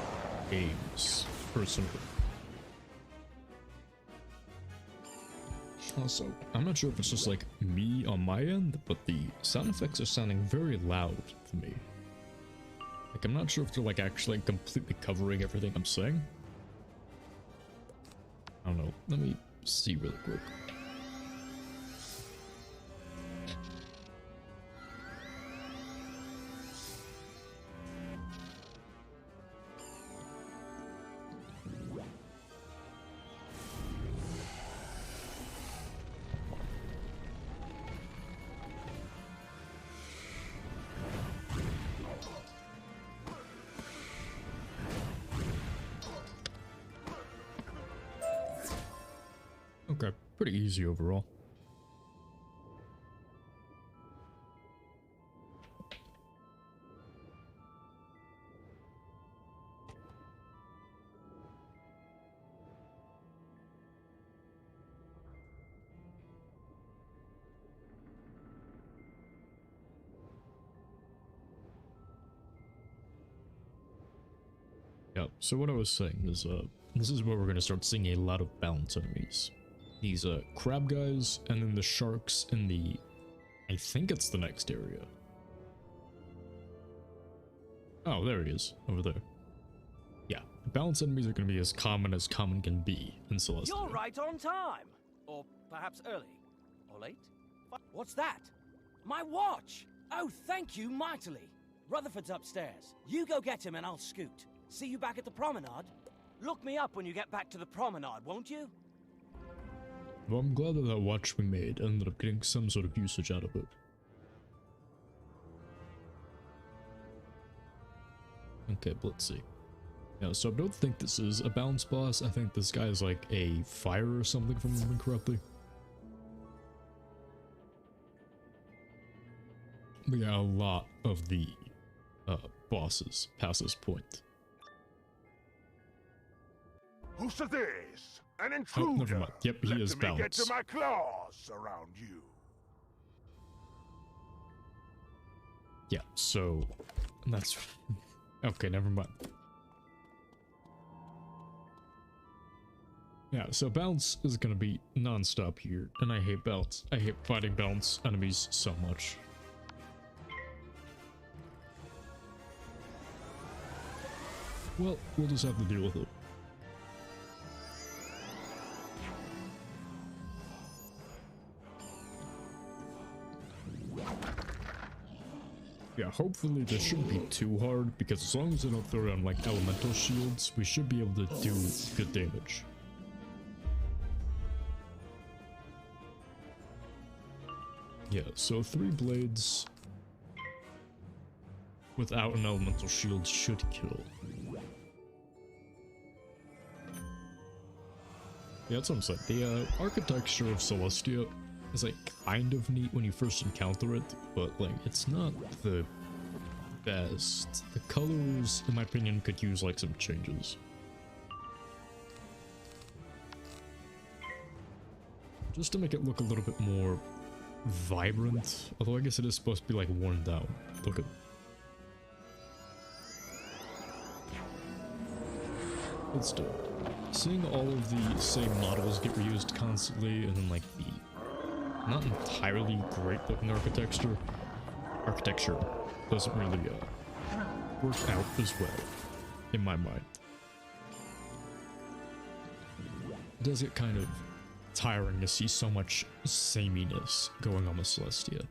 games personally. Also, I'm not sure if it's just like me on my end, but the sound effects are sounding very loud for me. Like, I'm not sure if they're like actually completely covering everything I'm saying. I don't know. Let me see really quick. Okay, pretty easy overall. Yeah, so what I was saying is, this is where we're gonna start seeing a lot of balance enemies. These, crab guys, and then the sharks in the... I think it's the next area. Oh, there he is, over there. Yeah, balance enemies are gonna be as common can be in Celestia. You're right on time! Or perhaps early. Or late? What's that? My watch! Oh, thank you mightily. Rutherford's upstairs. You go get him and I'll scoot. See you back at the promenade? Look me up when you get back to the promenade, won't you? Well, I'm glad that watch we made ended up getting some sort of usage out of it. Okay, but let's see. Yeah, so I don't think this is a balance boss. I think this guy is like a fire or something, if I'm remembering correctly. But yeah, a lot of the bosses past this point. Who's this? An intruder. Oh, never mind. Yep, he is balanced. Let me get to my claws around you. Yeah, so that's okay, never mind. Yeah, so balance is gonna be non-stop here, and I hate balance. I hate fighting balance enemies so much. Well, we'll just have to deal with it. Yeah, hopefully this shouldn't be too hard, because as long as they don't throw down like elemental shields, we should be able to do good damage. Yeah, so 3 blades without an elemental shield should kill. Yeah, that's what I'm saying. The architecture of Celestia is like kind of neat when you first encounter it, but like it's not the best. The colors, in my opinion, could use like some changes. Just to make it look a little bit more vibrant, although I guess it is supposed to be like worn down. Look at... Let's do it. Seeing all of the same models get reused constantly, and then like the not entirely great looking architecture doesn't really work out as well, in my mind. It does get kind of tiring to see so much sameness going on with Celestia.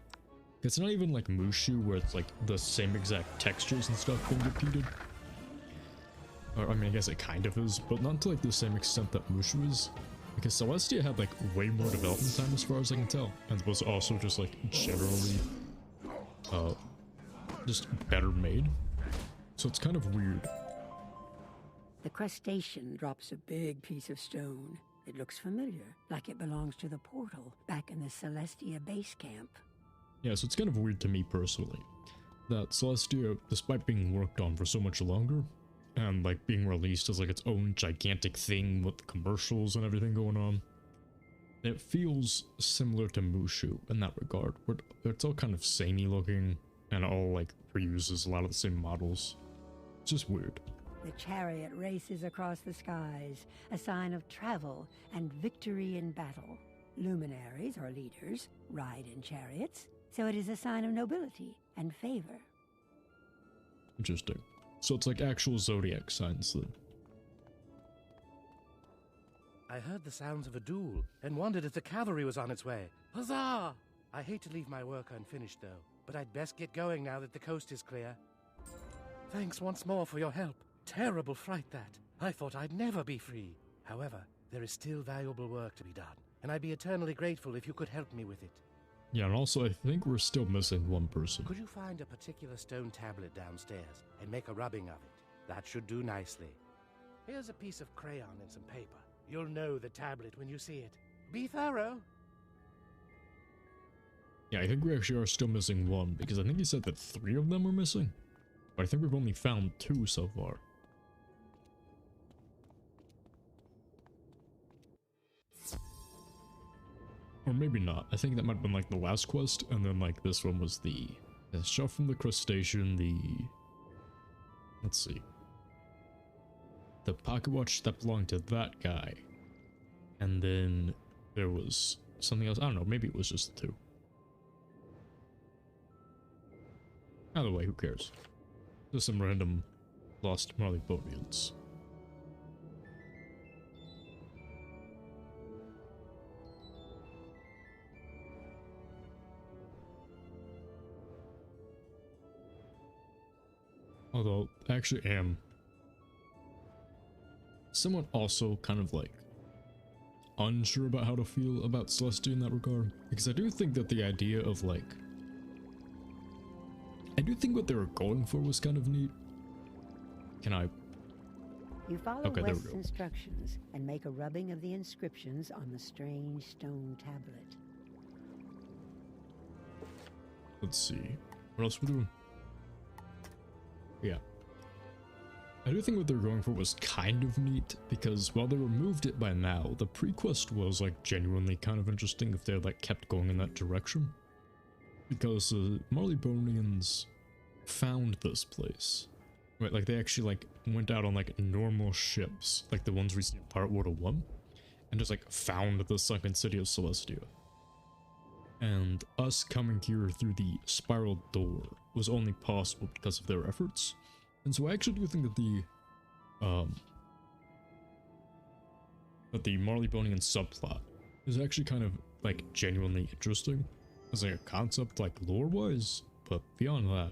It's not even like Mushu, where it's like the same exact textures and stuff being repeated. Or, I mean, I guess it kind of is, but not to like the same extent that Mushu is. Because Celestia had like way more development time as far as I can tell, and was also just like generally just better made. So it's kind of weird. The crustacean drops a big piece of stone. It looks familiar, like it belongs to the portal back in the Celestia base camp. Yeah, so it's kind of weird to me personally that Celestia, despite being worked on for so much longer, and like being released as like its own gigantic thing with commercials and everything going on, it feels similar to Mushu in that regard, where it's all kind of samey looking and all like reuses a lot of the same models. It's just weird. The chariot races across the skies, a sign of travel and victory in battle. Luminaries, or leaders, ride in chariots, so it is a sign of nobility and favor. Interesting. So it's like actual zodiac signs then. I heard the sounds of a duel and wondered if the cavalry was on its way. Huzzah! I hate to leave my work unfinished, though, but I'd best get going now that the coast is clear. Thanks once more for your help. Terrible fright, that. I thought I'd never be free. However, there is still valuable work to be done, and I'd be eternally grateful if you could help me with it. Yeah, and also I think we're still missing one person. Could you find a particular stone tablet downstairs and make a rubbing of it? That should do nicely. Here's a piece of crayon and some paper. You'll know the tablet when you see it. Be thorough. Yeah, I think we actually are still missing one, because I think he said that 3 of them were missing. But I think we've only found 2 so far. Or maybe not. I think that might have been like the last quest, and then like this one was the stuff from the crustacean, the... Let's see. The pocket watch that belonged to that guy. And then there was something else. I don't know, maybe it was just the 2. Either way, who cares? Just some random lost Marleybonians. Although, I actually am somewhat also kind of like unsure about how to feel about Celestia in that regard. Because I do think that the idea of like... I do think what they were going for was kind of neat. Can I... You follow Okay, there we West's go. instructions and make a rubbing of the inscriptions on the strange stone tablet. Let's see. What else are we doing? Yeah. I do think what they were going for was kind of neat, because while they removed it by now, the pre-quest was like genuinely kind of interesting if they had like kept going in that direction. Because the Marleybonians found this place. Right, like they actually like went out on like normal ships, like the ones we see in Part 101, and just like found the sunken city of Celestia. And us coming here through the spiral door was only possible because of their efforts. And so I actually do think that the Marleybonian subplot is actually kind of like genuinely interesting as like a concept, like lore-wise, but beyond that,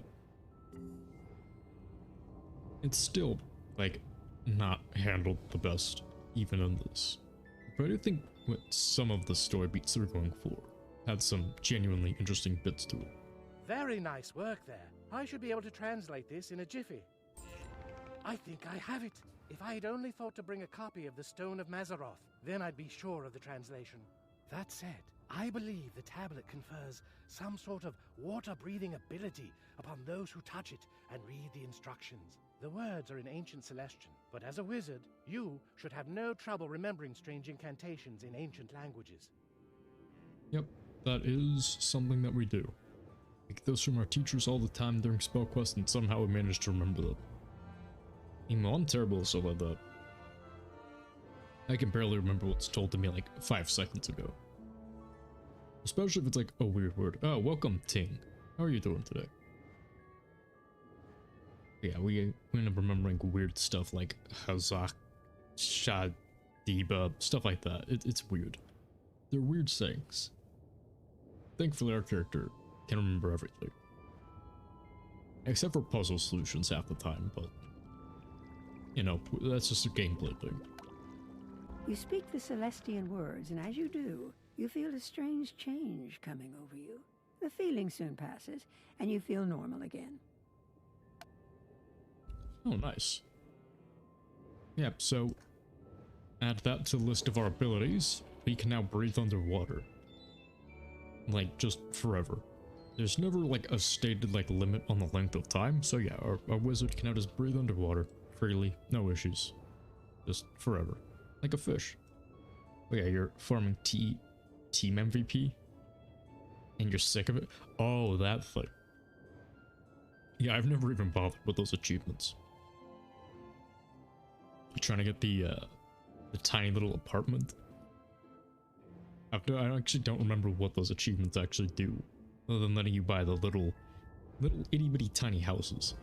it's still like not handled the best, even in this. But I do think what some of the story beats they're going for had some genuinely interesting bits to it. Very nice work there. I should be able to translate this in a jiffy. I think I have it. If I had only thought to bring a copy of the Stone of Mazaroth, then I'd be sure of the translation. That said, I believe the tablet confers some sort of water-breathing ability upon those who touch it and read the instructions. The words are in ancient Celestian, but as a wizard, you should have no trouble remembering strange incantations in ancient languages. Yep, that is something that we do. We get those from our teachers all the time during spell quests, and somehow we manage to remember them. Even though I'm terrible at stuff like that. I can barely remember what's told to me like 5 seconds ago. Especially if it's like a weird word. Oh, welcome Ting. How are you doing today? Yeah, we end up remembering weird stuff like Hazak, Shadiba, stuff like that. It's weird. They're weird sayings. Thankfully our character can remember everything. Except for puzzle solutions half the time, but... you know, that's just a gameplay thing. You speak the Celestian words, and as you do, you feel a strange change coming over you. The feeling soon passes, and you feel normal again. Oh, nice. Yep, so add that to the list of our abilities. We can now breathe underwater. Like, just forever. There's never, like, a stated, like, limit on the length of time, so yeah, our wizard can now just breathe underwater freely, no issues. Just forever. Like a fish. Oh yeah, you're farming team MVP? And you're sick of it? Oh, that thing. Yeah, I've never even bothered with those achievements. trying to get the tiny little apartment. I actually don't remember what those achievements actually do, other than letting you buy the little itty bitty tiny houses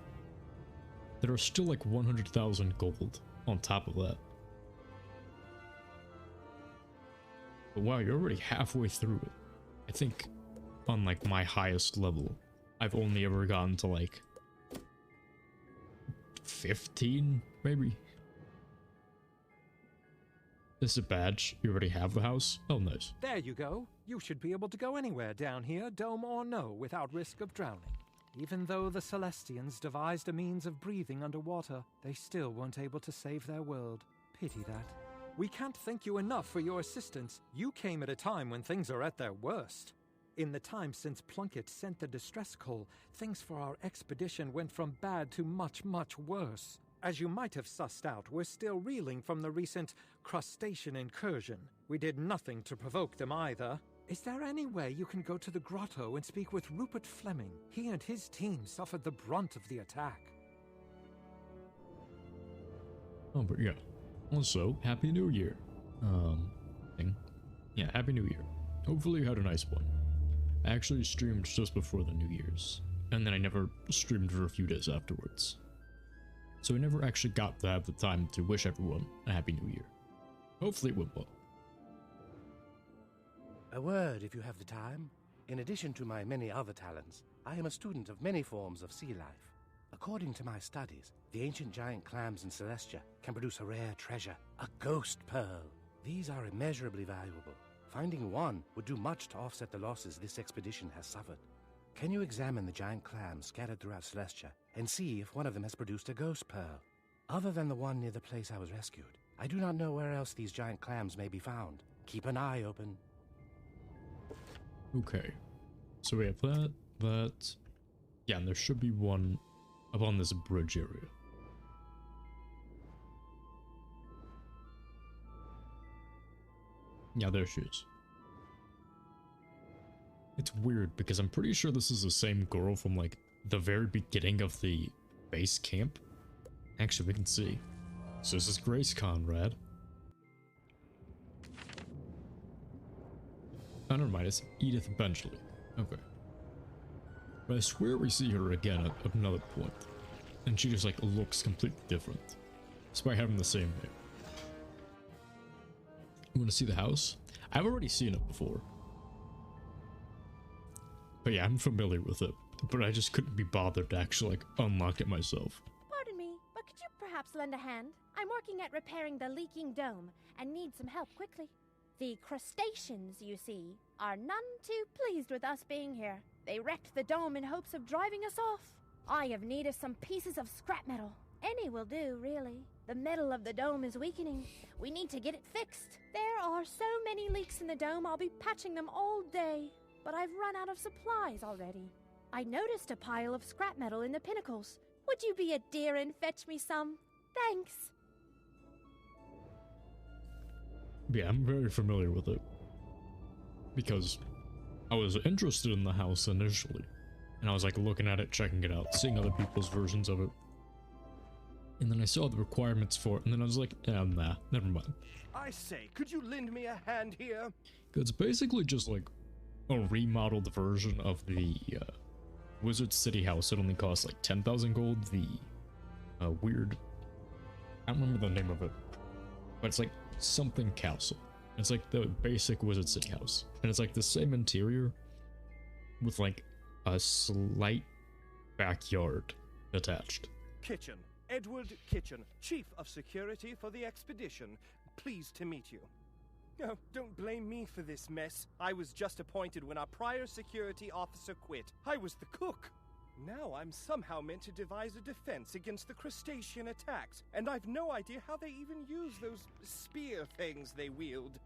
that are still like 100,000 gold on top of that. But wow, you're already halfway through it. I think on like my highest level, I've only ever gotten to like 15, maybe. This is a badge. You already have the house? Oh, nice. There you go. You should be able to go anywhere down here, dome or no, without risk of drowning. Even though the Celestians devised a means of breathing underwater, they still weren't able to save their world. Pity that. We can't thank you enough for your assistance. You came at a time when things are at their worst. In the time since Plunkett sent the distress call, things for our expedition went from bad to much, much worse. As you might have sussed out, we're still reeling from the recent crustacean incursion. We did nothing to provoke them either. Is there any way you can go to the grotto and speak with Rupert Fleming? He and his team suffered the brunt of the attack. Oh, but yeah. Also, Happy New Year. Yeah, Happy New Year. Hopefully you had a nice one. I actually streamed just before the New Year's, and then I never streamed for a few days afterwards. So I never actually got to have the time to wish everyone a Happy New Year. Hopefully it went well. A word, if you have the time. In addition to my many other talents, I am a student of many forms of sea life. According to my studies, the ancient giant clams in Celestia can produce a rare treasure, a ghost pearl. These are immeasurably valuable. Finding one would do much to offset the losses this expedition has suffered. Can you examine the giant clams scattered throughout Celestia and see if one of them has produced a ghost pearl? Other than the one near the place I was rescued, I do not know where else these giant clams may be found. Keep an eye open. Okay, so we have that. Yeah, and there should be one up on this bridge area. Yeah, there she is. It's weird because I'm pretty sure this is the same girl from like the very beginning of the base camp. Actually, we can see. So this is Grace Conrad. Oh, never mind, it's Edith Benchley. Okay. But I swear we see her again at another point. And she just like looks completely different. Despite having the same name. You want to see the house? I've already seen it before. But yeah, I'm familiar with it. But I just couldn't be bothered to actually like unlock it myself. Pardon me, but could you perhaps lend a hand? I'm working at repairing the leaking dome and need some help quickly. The crustaceans, you see, are none too pleased with us being here. They wrecked the dome in hopes of driving us off. I have need of some pieces of scrap metal. Any will do, really. The metal of the dome is weakening. We need to get it fixed. There are so many leaks in the dome, I'll be patching them all day. But I've run out of supplies already. I noticed a pile of scrap metal in the pinnacles. Would you be a dear and fetch me some? Thanks. Yeah, I'm very familiar with it. Because I was interested in the house initially. And I was like looking at it, checking it out, seeing other people's versions of it. And then I saw the requirements for it, and then I was like, nah, never mind. I say, could you lend me a hand here? It's basically just like a remodeled version of the Wizard City house. It only costs like 10,000 gold. The weird, I don't remember the name of it, but it's like something castle. It's like the basic Wizard City house, and it's like the same interior with like a slight backyard attached. Kitchen. Edward Kitchen, Chief of Security for the expedition. Pleased to meet you. No, don't blame me for this mess. I was just appointed when our prior security officer quit. I was the cook. Now I'm somehow meant to devise a defense against the crustacean attacks, and I've no idea how they even use those spear things they wield.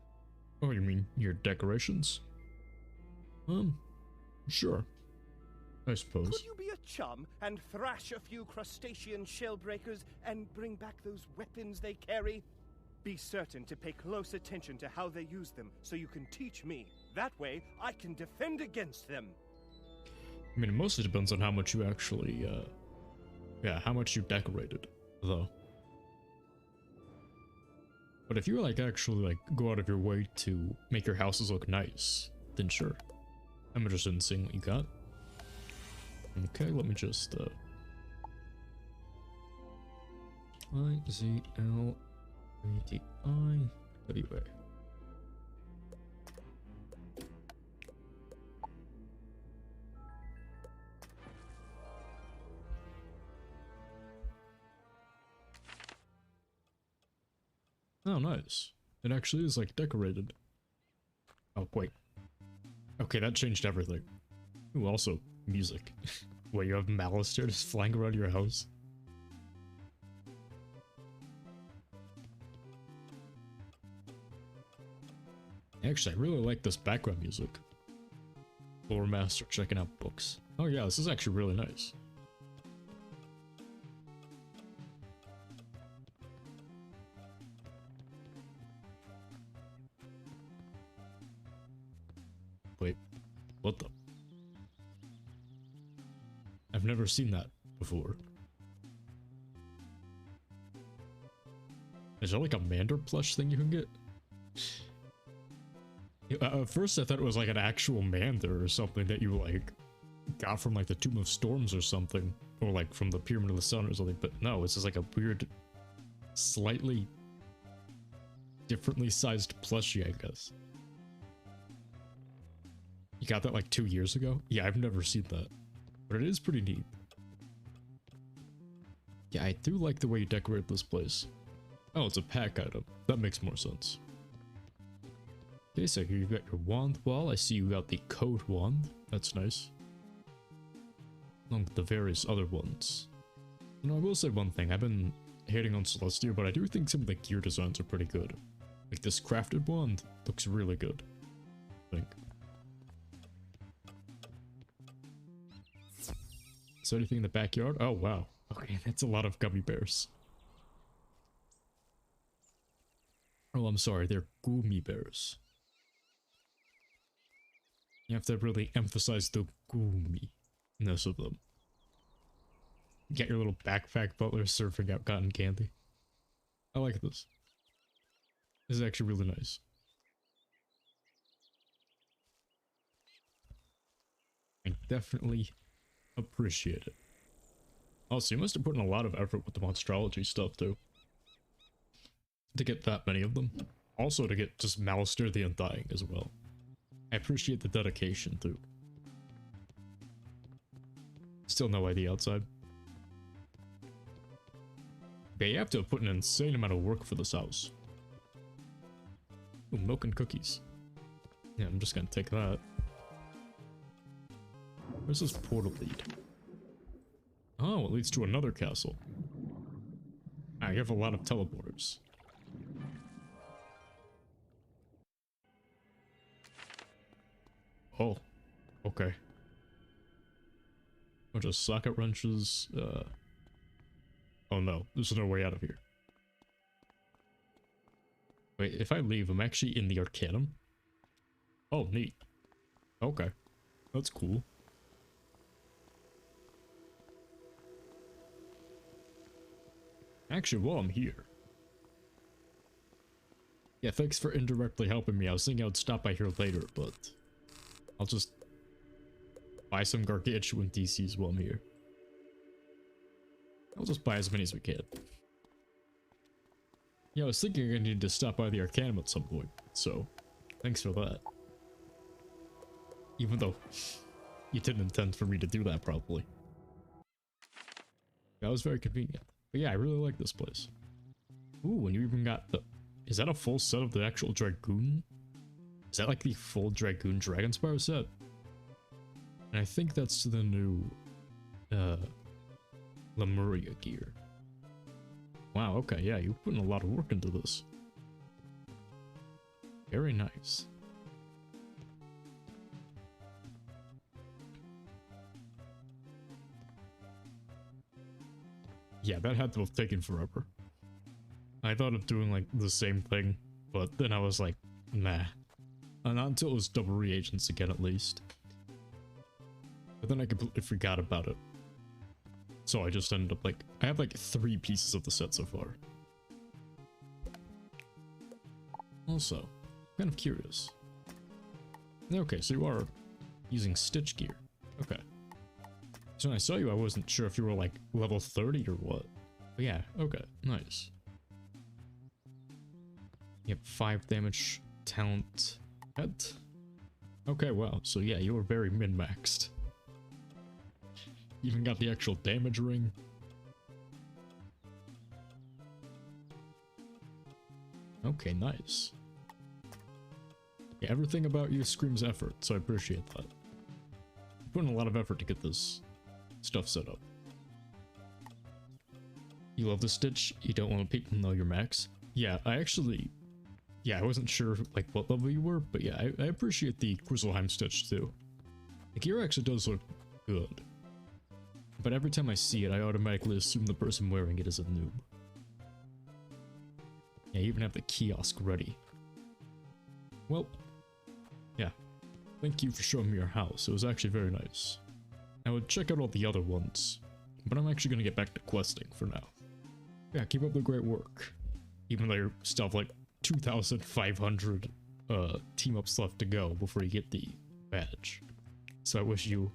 Oh, you mean your decorations? Sure. I suppose. Could you be a chum and thrash a few crustacean shell breakers and bring back those weapons they carry? Be certain to pay close attention to how they use them so you can teach me. That way, I can defend against them. I mean, it mostly depends on how much you actually, how much you decorated, though. But if you like actually like go out of your way to make your houses look nice, then sure. I'm interested in seeing what you got. Okay, let me just IZLADIWA. Oh, nice. It actually is like decorated. Oh, wait. Okay, that changed everything. Ooh, also, music. Wait, you have Malister just flying around your house? Actually, I really like this background music. Lore Master checking out books. Oh yeah, this is actually really nice. Wait, what the? I've never seen that before. Is there like a Mander plush thing you can get? At first I thought it was like an actual Mander or something that you like got from like the Tomb of Storms or something. Or like from the Pyramid of the Sun or something, but no, it's just like a weird, slightly differently sized plushie, I guess. You got that like 2 years ago? Yeah, I've never seen that. But it is pretty neat. Yeah, I do like the way you decorate this place. Oh, it's a pack item. That makes more sense. Okay, so here you've got your wand wall. I see you got the code wand. That's nice. Along with the various other ones. You know, I will say one thing. I've been hating on Celestia, but I do think some of the gear designs are pretty good. Like this crafted wand looks really good, I think. Is there anything in the backyard? Oh, wow. Okay, that's a lot of gummy bears. Oh, I'm sorry, they're gummy bears. You have to really emphasize the goominess of them. You get your little backpack butler surfing out cotton candy. I like this. This is actually really nice. I definitely appreciate it. Also, you must have put in a lot of effort with the monstrology stuff too. To get that many of them. Also to get just Malister the Undying as well. I appreciate the dedication too. Still no ID outside. But you have to have put an insane amount of work for this house. Ooh, milk and cookies. Yeah, I'm just gonna take that. Where's this portal lead? Oh, it leads to another castle. Ah, you have a lot of teleporters. Oh, okay. Bunch of socket wrenches. Oh no, there's no way out of here. Wait, if I leave, I'm actually in the Arcanum? Oh, neat. Okay. That's cool. Actually, while I'm here... Yeah, thanks for indirectly helping me. I was thinking I would stop by here later, but... I'll just... buy some gargantuan DCs while I'm here. I'll just buy as many as we can. Yeah, I was thinking I need to stop by the Arcanum at some point, so... Thanks for that. Even though... you didn't intend for me to do that, probably. That was very convenient. But yeah, I really like this place. Ooh, and you even got the... Is that a full set of the actual Dragoon? Is that like the full Dragoon Dragonspire set? And I think that's the new... Lemuria gear. Wow, okay, yeah, you're putting a lot of work into this. Very nice. Yeah, that had to have taken forever. I thought of doing like the same thing, but then I was like, nah. And not until it was double reagents again at least. But then I completely forgot about it. So I just ended up like, I have like 3 pieces of the set so far. Also, kind of curious. Okay, so you are using stitch gear. Okay. So when I saw you, I wasn't sure if you were like level 30 or what. But yeah, okay, nice. You have 5 damage, talent, pet. Okay, wow, so yeah, you were very min-maxed. Even got the actual damage ring. Okay, nice. Yeah, everything about you screams effort, so I appreciate that. You're putting a lot of effort to get this stuff set up. You love the stitch, you don't want people to know your max. Yeah, I wasn't sure like what level you were, but yeah, I appreciate the Grizzleheim stitch too. The gear actually does look good. But every time I see it, I automatically assume the person wearing it is a noob. Yeah, you even have the kiosk ready. Well, yeah. Thank you for showing me your house. It was actually very nice. I would check out all the other ones, but I'm actually gonna get back to questing for now. Yeah, keep up the great work. Even though you still have like 2,500 team-ups left to go before you get the badge. So I wish you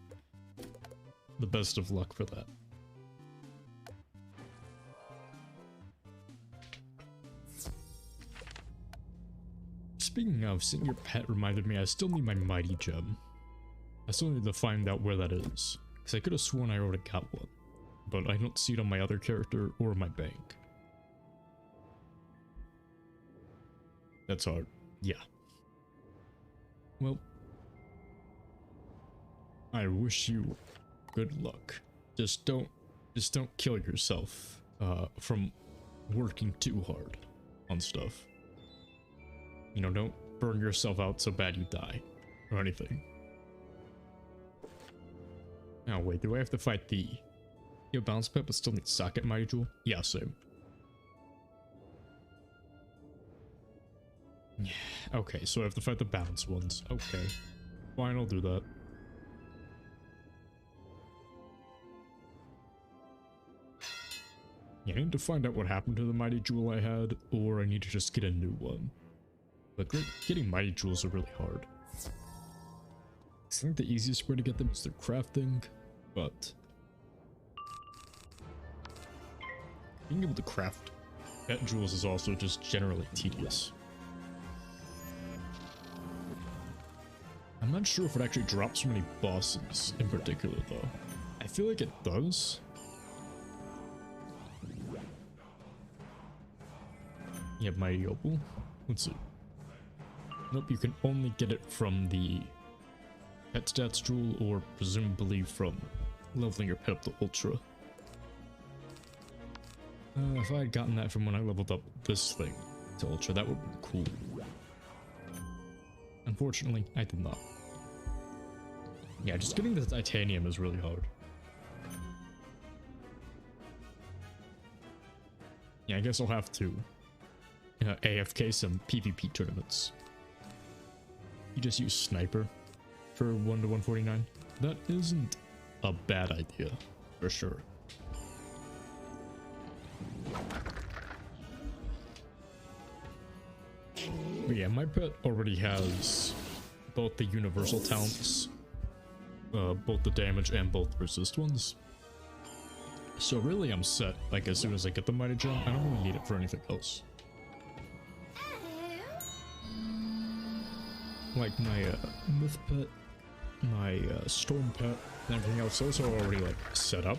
the best of luck for that. Speaking of, seeing your pet reminded me I still need my mighty gem. I still need to find out where that is, because I could have sworn I already got one, but I don't see it on my other character or my bank. That's hard. Yeah. Well, I wish you good luck. Just don't kill yourself from working too hard on stuff. You know, don't burn yourself out so bad you die or anything. Now wait, do I have to fight the bounce pet but still need socket mighty jewel? Yeah, same. Okay, so I have to fight the bounce ones. Okay. Fine, I'll do that. Yeah, I need to find out what happened to the mighty jewel I had, or I need to just get a new one. But getting mighty jewels are really hard. I think the easiest way to get them is through crafting, but being able to craft pet jewels is also just generally tedious. I'm not sure if it actually drops from any bosses in particular though. I feel like it does. You have mighty opal. Let's see. Nope, you can only get it from the pet stats jewel, or presumably from leveling your pet up to ultra. If I had gotten that from when I leveled up this thing to ultra, that would be cool. Unfortunately, I did not. Yeah, just getting the titanium is really hard. Yeah, I guess I'll have to AFK some PvP tournaments. You just use sniper for 1 to 149. That isn't a bad idea, for sure. But yeah, my pet already has both the universal talents, both the damage and both the resist ones. So really I'm set, like as soon as I get the mighty gem, I don't really need it for anything else. Like my myth pet, my storm pet, and everything else, those are already like set up.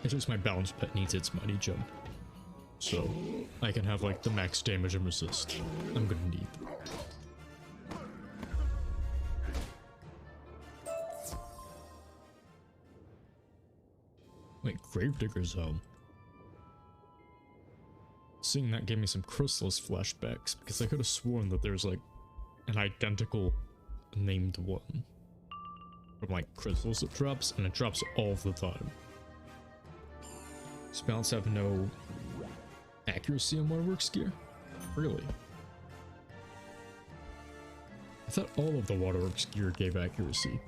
It's just my balance pet needs its mighty gem. So I can have like the max damage and resist I'm gonna need. Wait, Gravedigger's home. Seeing that gave me some Chrysalis flashbacks, because I could have sworn that there's like an identical named one from like Chrysalis that drops, and it drops all the time. Spells have no accuracy on Waterworks gear? Really? I thought all of the Waterworks gear gave accuracy.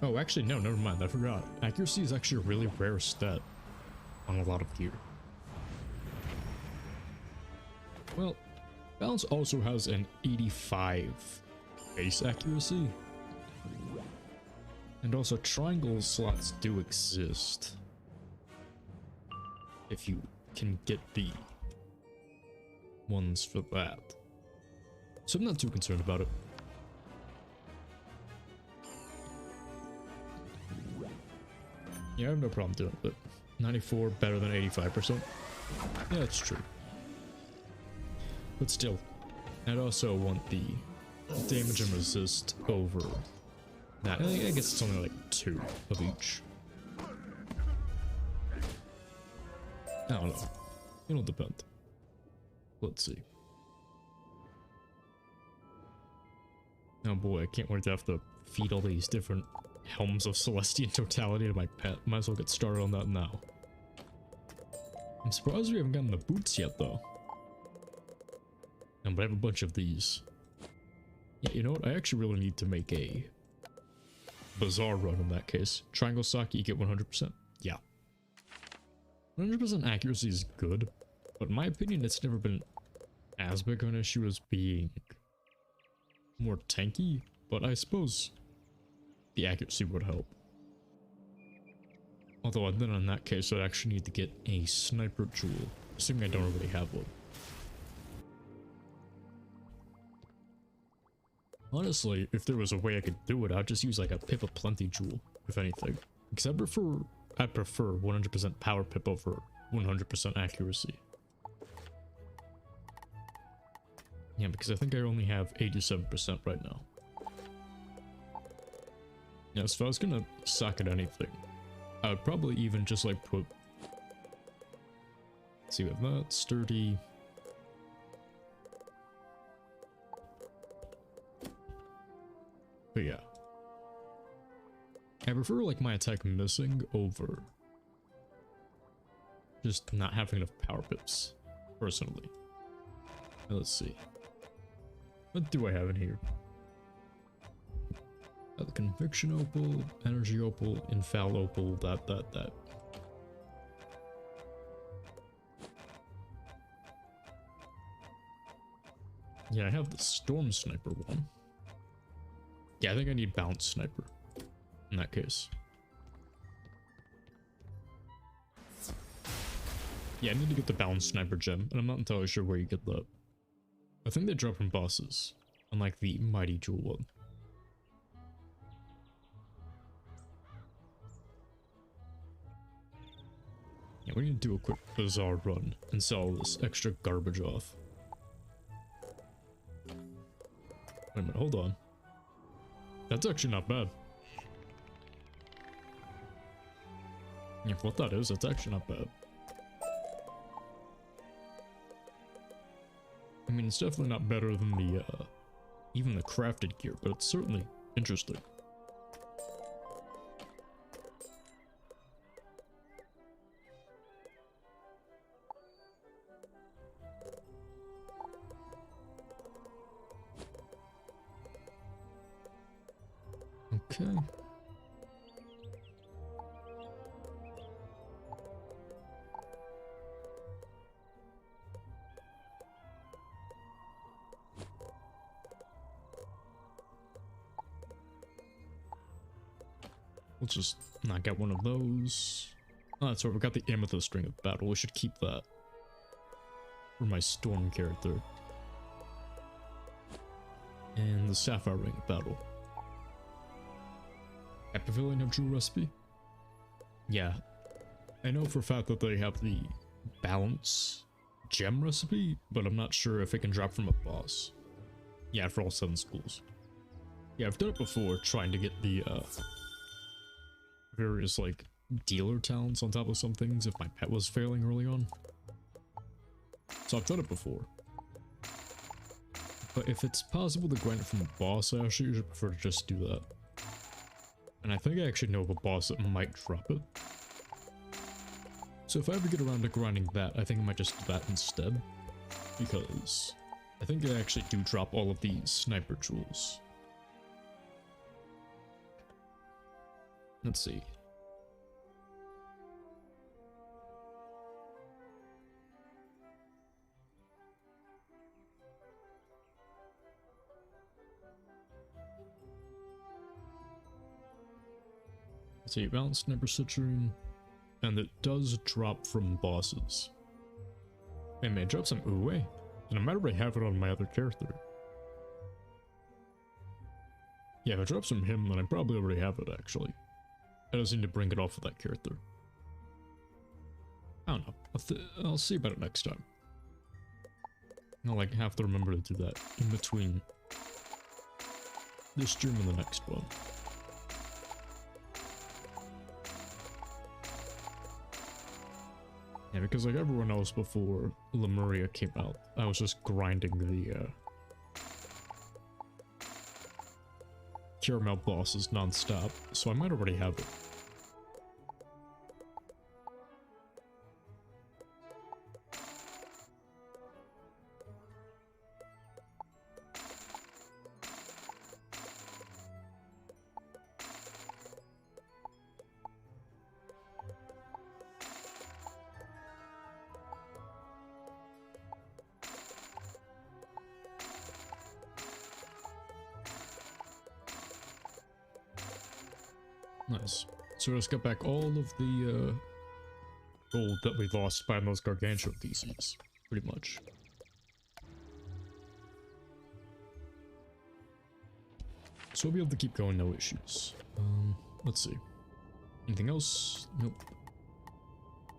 Oh, actually, no, never mind, I forgot. Accuracy is actually a really rare stat on a lot of gear. Well, Balance also has an 85 base accuracy. And also triangle slots do exist. If you can get the ones for that. So I'm not too concerned about it. Yeah, I have no problem doing it, but 94 better than 85%. Yeah, that's true. But still, I'd also want the damage and resist over that. I guess it's only like 2 of each. I don't know. It'll depend. Let's see. Oh boy, I can't wait to have to feed all these different helms of Celestia in totality to my pet. Might as well get started on that now. I'm surprised we haven't gotten the boots yet though. But I have a bunch of these. Yeah, you know what? I actually really need to make a Bazaar run in that case. Triangle sock, you get 100%. Yeah. 100% accuracy is good, but in my opinion, it's never been as big of an issue as being more tanky, but I suppose the accuracy would help. Although then in that case, I'd actually need to get a sniper jewel, assuming I don't already have one. Honestly, if there was a way I could do it, I'd just use like a Pip of Plenty jewel, if anything. Because I prefer 100% power pip over 100% accuracy. Yeah, because I think I only have 87% right now. Yeah, so if I was gonna suck at anything, I would probably even just like put... Let's see, we have that, sturdy... But yeah. I prefer like my attack missing over just not having enough power pips, personally. Let's see. What do I have in here? The Conviction Opal, Energy Opal, Infal Opal, that. Yeah, I have the Storm Sniper one. Yeah, I think I need Bounce Sniper in that case. Yeah, I need to get the Bounce Sniper gem, and I'm not entirely sure where you get that. I think they drop from bosses, unlike the Mighty Jewel one. Yeah, we need to do a quick Bazaar run and sell all this extra garbage off. Wait a minute, hold on. That's actually not bad. Yeah, for what that is, that's actually not bad. I mean, it's definitely not better than the, even the crafted gear, but it's certainly interesting. Okay. Let's just knock out one of those. Oh, that's right, we got the Amethyst Ring of Battle. We should keep that for my Storm character. And the Sapphire Ring of Battle. At Pavilion have Jewel Recipe? Yeah. I know for a fact that they have the Balance Gem Recipe, but I'm not sure if it can drop from a boss. Yeah, for all 7 schools. Yeah, I've done it before, trying to get the, various, like, dealer talents on top of some things if my pet was failing early on. So I've done it before. But if it's possible to grind it from a boss, I actually usually prefer to just do that. And I think I actually know of a boss that might drop it. So if I ever get around to grinding that, I think I might just do that instead. Because I think I actually do drop all of these sniper jewels. Let's see. It's a balanced sniper citrine, and it does drop from bosses. Hey man, drop some Uwe, and I might already have it on my other character. Yeah, if I drop from him, then I probably already have it actually. I just need to bring it off of that character. I don't know. I'll see about it next time. I'll like have to remember to do that in between this stream and the next one. Yeah, because like everyone else before Lemuria came out, I was just grinding the caramel bosses non-stop, so I might already have it. Nice. So let's get back all of the gold that we lost by those gargantuan theses, pretty much. So we'll be able to keep going, no issues. Let's see. Anything else? Nope.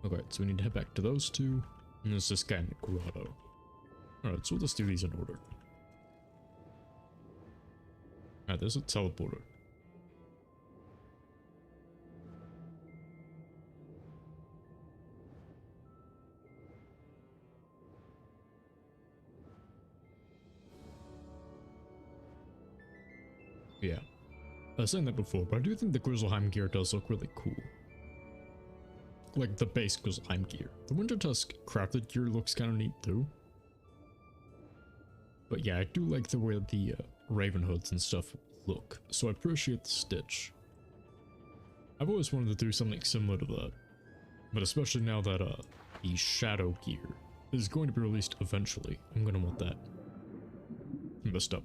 Okay, so we need to head back to those two, and there's this guy in the grotto. Alright, so we'll just do these in order. Alright, there's a teleporter. Yeah, I was saying that before, but I do think the Grizzleheim gear does look really cool. Like the base Grizzleheim gear. The Wintertusk crafted gear looks kind of neat too. But yeah, I do like the way the Raven hoods and stuff look, so I appreciate the stitch. I've always wanted to do something similar to that, but especially now that the Shadow gear is going to be released eventually, I'm gonna want that. I messed up.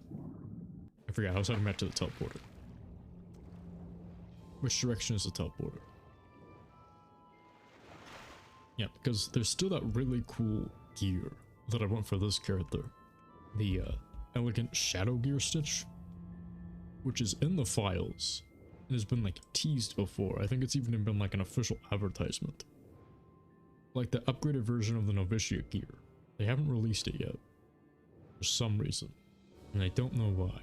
I forgot, I was heading back to the teleporter. Which direction is the teleporter? Yeah, because there's still that really cool gear that I want for this character. The elegant shadow gear stitch, which is in the files. It has been like teased before. I think it's even been like an official advertisement. Like the upgraded version of the Novitiate gear. They haven't released it yet. For some reason. And I don't know why.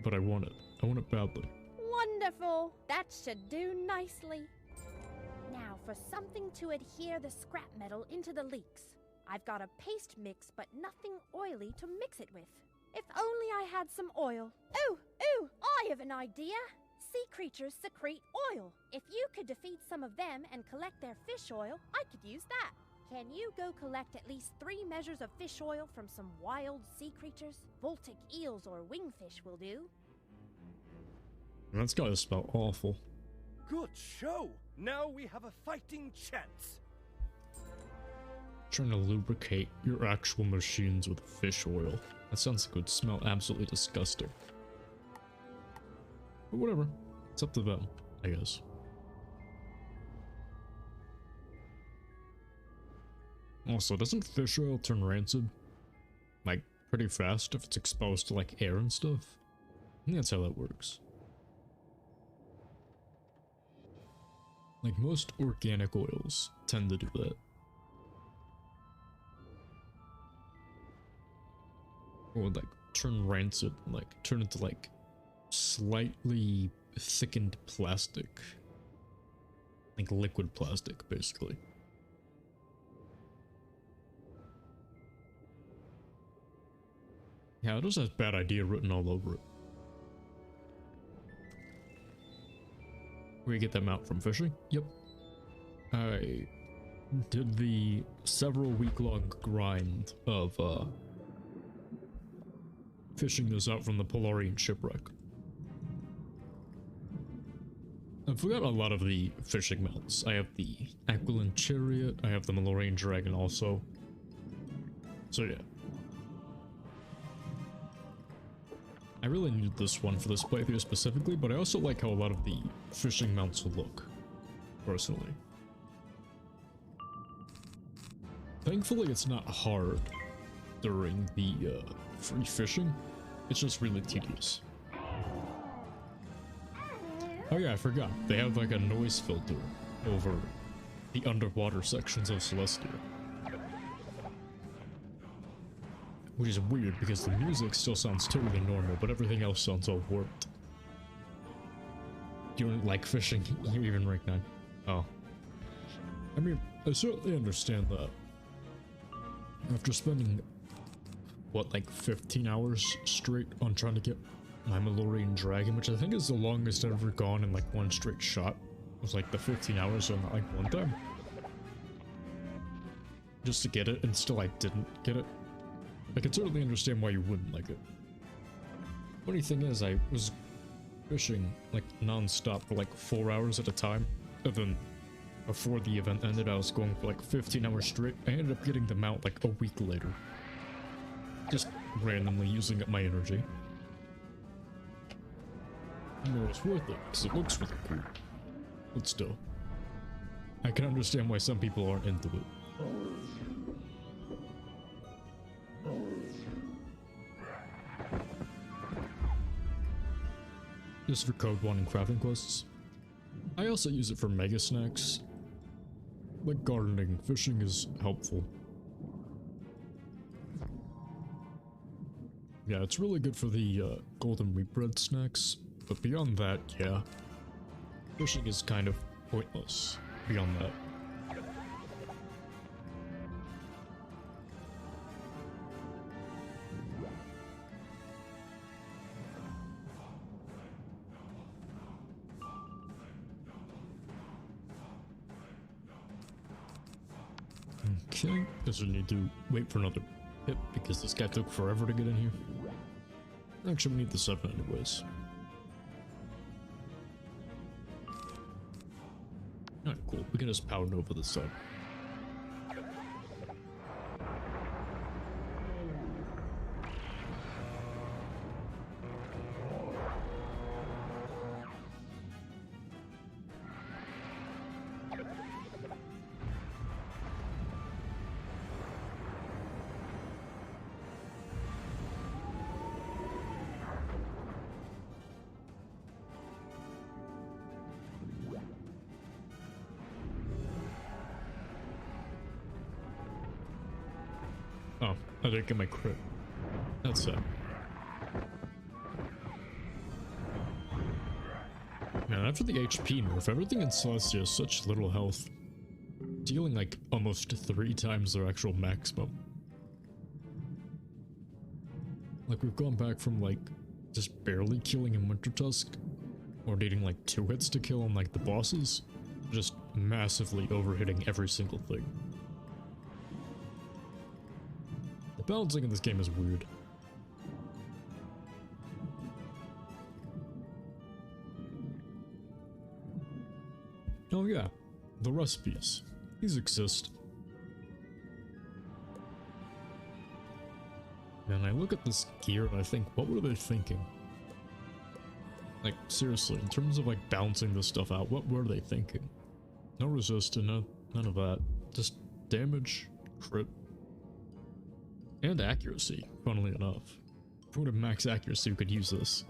But I want it. I want it badly. Wonderful! That should do nicely. Now for something to adhere the scrap metal into the leaks. I've got a paste mix, but nothing oily to mix it with. If only I had some oil. Ooh, I have an idea! Sea creatures secrete oil. If you could defeat some of them and collect their fish oil, I could use that. Can you go collect at least 3 measures of fish oil from some wild sea creatures? Voltic eels or wingfish will do. That's gotta smell awful. Good show! Now we have a fighting chance! Trying to lubricate your actual machines with fish oil. That sounds like it would smell absolutely disgusting. But whatever. It's up to them, I guess. Also, doesn't fish oil turn rancid? Like, pretty fast if it's exposed to, like, air and stuff? I think that's how that works. Like, most organic oils tend to do that. Or, like, turn rancid, like, turn into, like, slightly thickened plastic. Like, liquid plastic, basically. Yeah, it just has bad idea written all over it. Where you get that mount from? Fishing? Yep. I did the several week-long grind of fishing this out from the Polarian shipwreck. I forgot a lot of the fishing mounts. I have the Aquiline Chariot, I have the Malorian Dragon also. So yeah. I really needed this one for this playthrough specifically, but I also like how a lot of the fishing mounts look, personally. Thankfully, it's not hard during the free fishing. It's just really tedious. Oh yeah, I forgot. They have like a noise filter over the underwater sections of Celestia. Which is weird because the music still sounds totally normal, but everything else sounds all warped. You don't like fishing even right now? Oh. I mean, I certainly understand that. After spending, what, like 15 hours straight on trying to get my Malorian Dragon, which I think is the longest I've ever gone in like one straight shot. It was like the 15 hours on like one time. Just to get it, and still I didn't get it. I can certainly understand why you wouldn't like it. Funny thing is, I was fishing like non-stop for like 4 hours at a time, and then before the event ended I was going for like 15 hours straight. I ended up getting them out like a week later. Just randomly using up my energy. You know, it's worth it, because it looks really cool. But still, I can understand why some people aren't into it. Just for code 1 and crafting quests. I also use it for mega snacks. Like gardening, fishing is helpful. Yeah, it's really good for the golden wheat bread snacks, but beyond that, yeah. Fishing is kind of pointless beyond that. Okay, guess we need to wait for another hit because this guy took forever to get in here. Actually, we need the 7 anyways. Alright, cool. We can just pound over the side. Oh, I didn't get my crit. That's sad. Man, after the HP nerf, everything in Celestia has such little health. Dealing like almost 3 times their actual maximum. Like we've gone back from like just barely killing in Wintertusk, or needing like 2 hits to kill on like the bosses, just massively overhitting every single thing. The balancing in this game is weird. Oh yeah, the recipes. These exist. And I look at this gear and I think, what were they thinking? Like, seriously, in terms of like balancing this stuff out, what were they thinking? No resist and none of that. Just damage, crit, and accuracy, funnily enough. If we would have max accuracy, we could use this.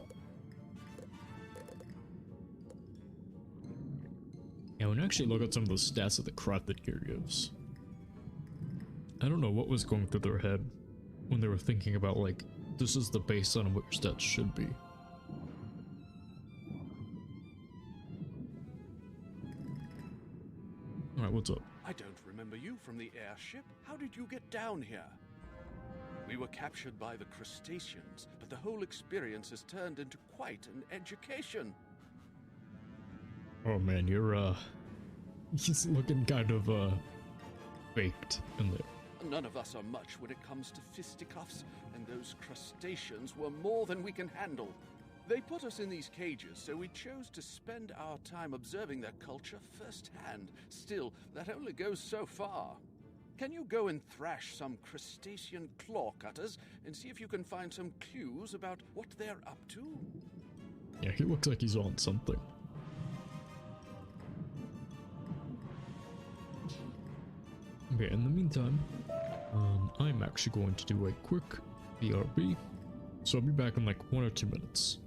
And when you actually look at some of the stats that the crafted gear gives, I don't know what was going through their head when they were thinking about like, this is the baseline of what your stats should be. Alright, what's up? I don't remember you from the airship. How did you get down here? We were captured by the crustaceans, but the whole experience has turned into quite an education. Oh man, you're he's looking kind of baked in there. None of us are much when it comes to fisticuffs, and those crustaceans were more than we can handle. They put us in these cages, so we chose to spend our time observing their culture firsthand. Still, that only goes so far. Can you go and thrash some crustacean claw cutters and see if you can find some clues about what they're up to? Yeah, he looks like he's on something. Okay, in the meantime, I'm actually going to do a quick BRB, so I'll be back in like 1 or 2 minutes.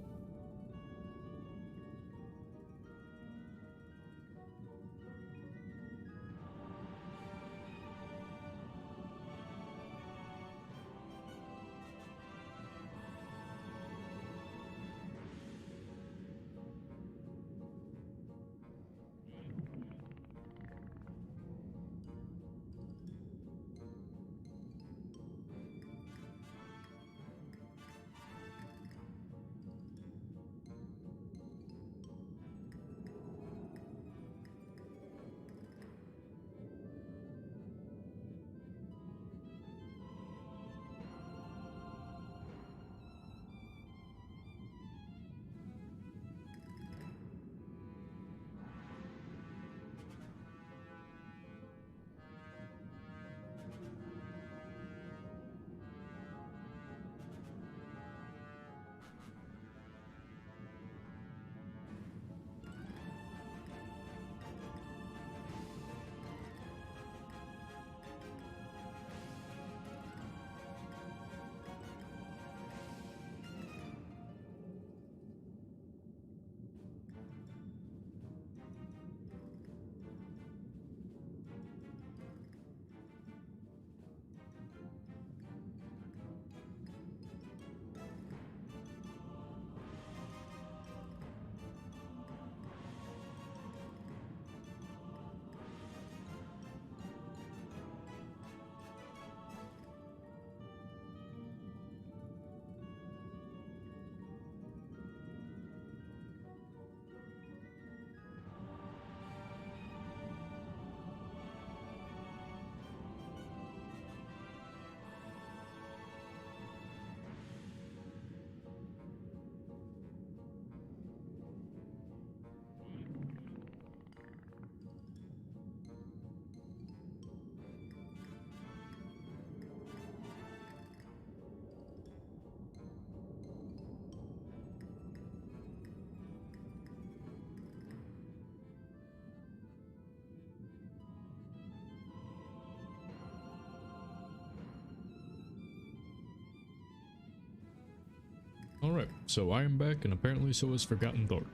Alright, so I am back, and apparently so is Forgotten Dark.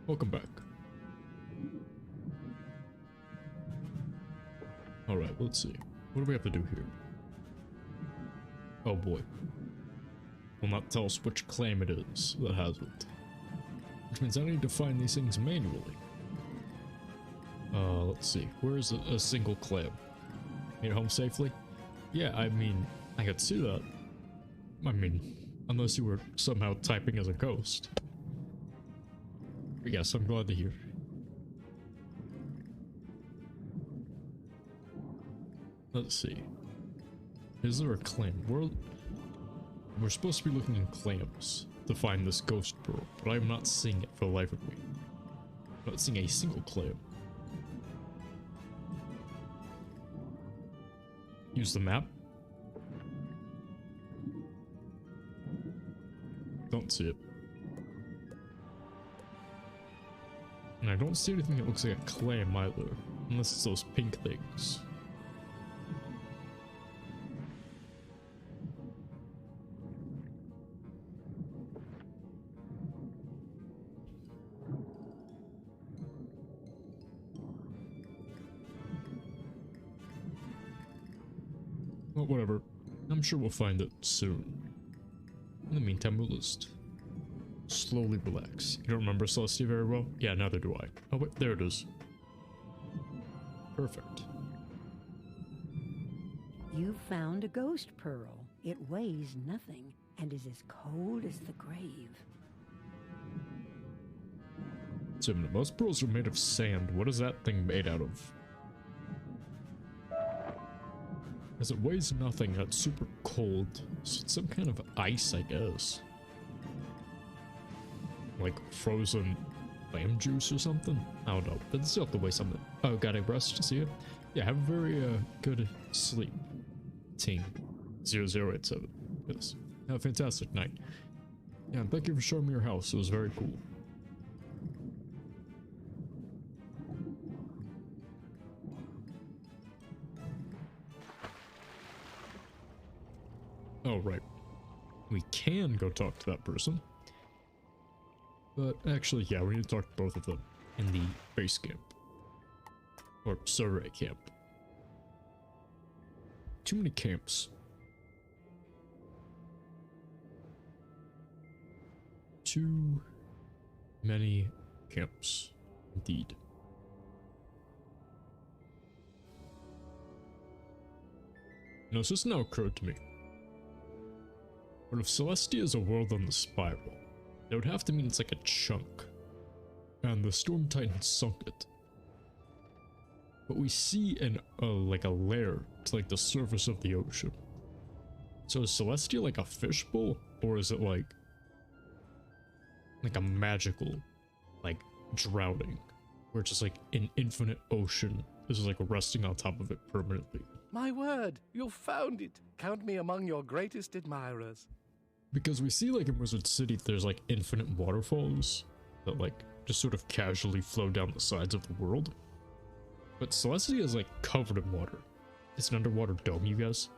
Welcome back. Alright, let's see. What do we have to do here? Oh boy. Will not tell us which claim it is that has it. Which means I need to find these things manually. Let's see. Where is a single claim? Made it home safely? Yeah, I mean, I could see that. I mean, unless you were somehow typing as a ghost. But yes, I'm glad to hear. Let's see. Is there a claim? We're supposed to be looking in claims to find this ghost pearl, but I'm not seeing it for the life of me. I'm not seeing a single claim. Use the map. Don't see it. And I don't see anything that looks like a claim either, unless it's those pink things. Well, whatever. I'm sure we'll find it soon. In the meantime, we'll just slowly relax. You don't remember Celestia very well? Yeah, neither do I. Oh wait, there it is. Perfect. You found a ghost pearl. It weighs nothing and is as cold as the grave. So most pearls are made of sand. What is that thing made out of? As it weighs nothing and it's super cold, so it's some kind of ice, I guess. Like frozen lamb juice or something? I don't know, but still have to weigh something. Oh, got a rest to see it? Yeah, have a very good sleep. Team 0087. Yes. Have a fantastic night. Yeah, and thank you for showing me your house. It was very cool. Oh, right. We can go talk to that person. But actually, yeah, we need to talk to both of them in the base camp. Or survey camp. Too many camps. Too many camps. Indeed. You know, this just now occurred to me. But if Celestia is a world on the spiral, that would have to mean it's like a chunk. And the Storm Titan sunk it. But we see like a layer to like the surface of the ocean. So is Celestia like a fishbowl? Or is it like a magical, like, drowning? Where it's just like an infinite ocean is like resting on top of it permanently. My word, you found it. Count me among your greatest admirers. Because we see like in Wizard City there's like infinite waterfalls that like just sort of casually flow down the sides of the world. But Celestia is like covered in water. It's an underwater dome, you guys.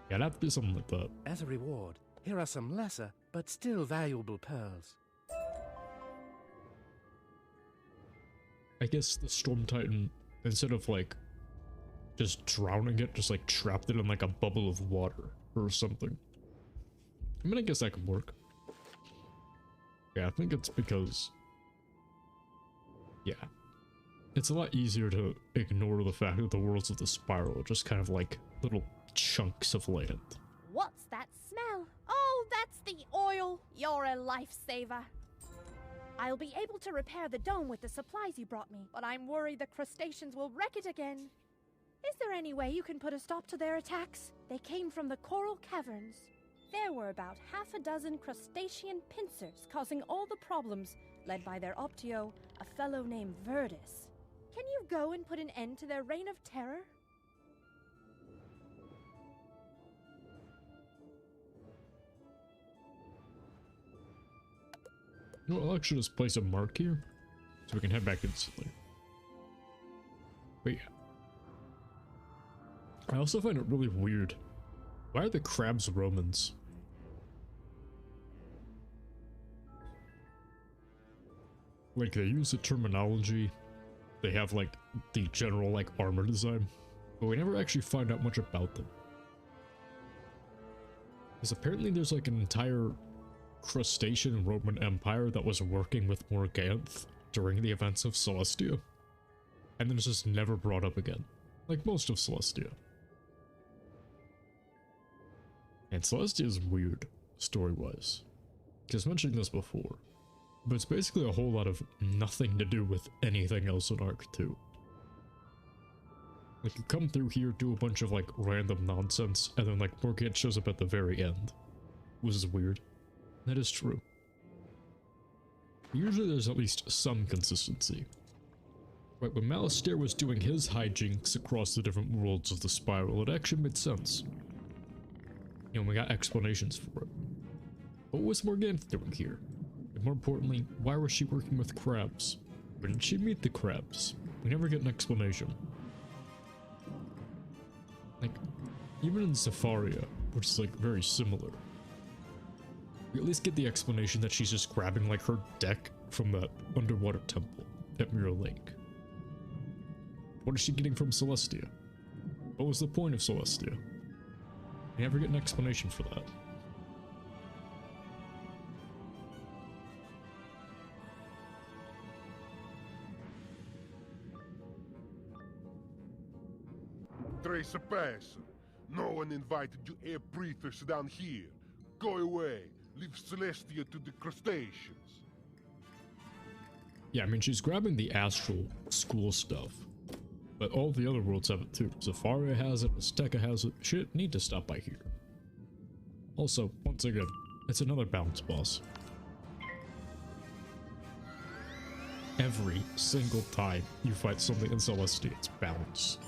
Yeah, I'd have to do something like that. As a reward, here are some lesser, but still valuable pearls. I guess the Storm Titan, instead of like just drowning it, just like trapped it in like a bubble of water or something. I mean, I guess that could work. Yeah, I think it's because, yeah, it's a lot easier to ignore the fact that the worlds of the spiral are just kind of like little chunks of land. What's that smell? Oh, that's the oil. You're a lifesaver. I'll be able to repair the dome with the supplies you brought me, but I'm worried the crustaceans will wreck it again. Is there any way you can put a stop to their attacks? They came from the Coral Caverns. There were about half a dozen crustacean pincers causing all the problems, led by their Optio, a fellow named Verdus. Can you go and put an end to their reign of terror? You know what, I'll actually just place a mark here so we can head back instantly. But yeah. I also find it really weird. Why are the crabs Romans? Like, they use the terminology, they have like the general like armor design, but we never actually find out much about them. Because apparently there's like an entire crustacean Roman Empire that was working with Morganth during the events of Celestia, and then it's just never brought up again, like most of Celestia. And Celestia is weird, story-wise, because I mentioned this before, but it's basically a whole lot of nothing to do with anything else in Arc 2. Like, you come through here, do a bunch of like random nonsense, and then like Morganth shows up at the very end, which is weird. That is true. Usually there's at least some consistency. Right, when Malistaire was doing his hijinks across the different worlds of the spiral, it actually made sense. You know, we got explanations for it. But what was Morganth doing here? And more importantly, why was she working with crabs? Where did she meet the crabs? We never get an explanation. Like, even in Zafaria, which is like very similar, we at least get the explanation that she's just grabbing like her deck from that underwater temple at Mirror Lake. What is she getting from Celestia? What was the point of Celestia? We never get an explanation for that. Trace a person. No one invited you air breathers down here. Go away. Leave Celestia to the crustaceans. Yeah, I mean, she's grabbing the astral school stuff. But all the other worlds have it too. Zafaria has it, Azteca has it. Shit, need to stop by here. Also, once again, it's another balance boss. Every single time you fight something in Celestia, it's balance.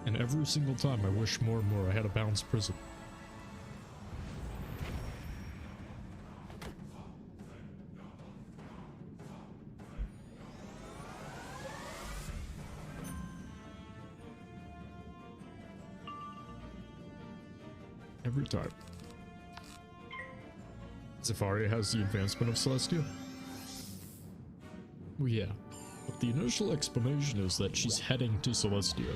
And every single time I wish more and more I had a balanced prison. Every time. Safari has the advancement of Celestia. Well, yeah, but the initial explanation is that she's heading to Celestia.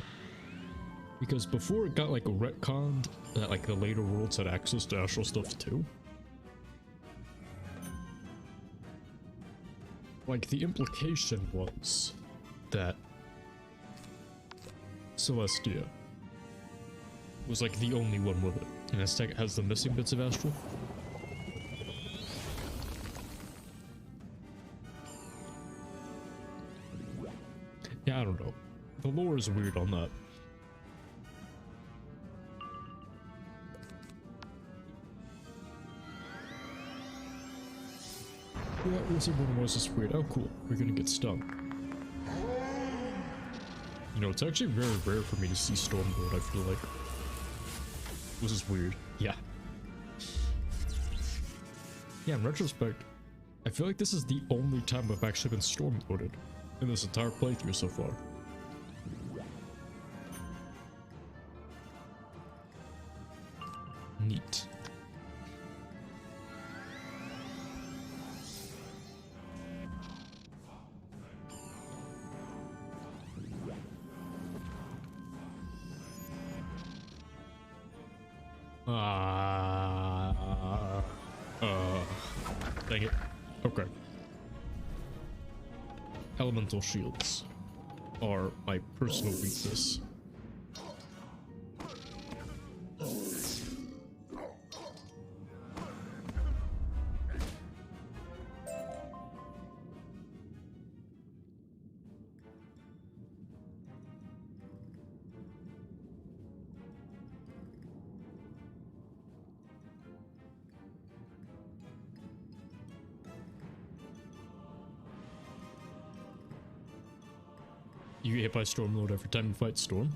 Because before it got like retconned that like the later worlds had access to astral stuff too. Like the implication was that Celestia was like the only one with it. And Aztec has the missing bits of astral. Yeah, I don't know. The lore is weird on that. Yeah, Wizard101 was just weird. Oh, cool. We're gonna get stung. You know, it's actually very rare for me to see Stormlord, I feel like. This is weird. Yeah. Yeah, in retrospect, I feel like this is the only time I've actually been Stormlorded in this entire playthrough so far. Neat. Dang it. Okay. Elemental shields are my personal weakness. You get hit by Stormlord every time you fight Storm.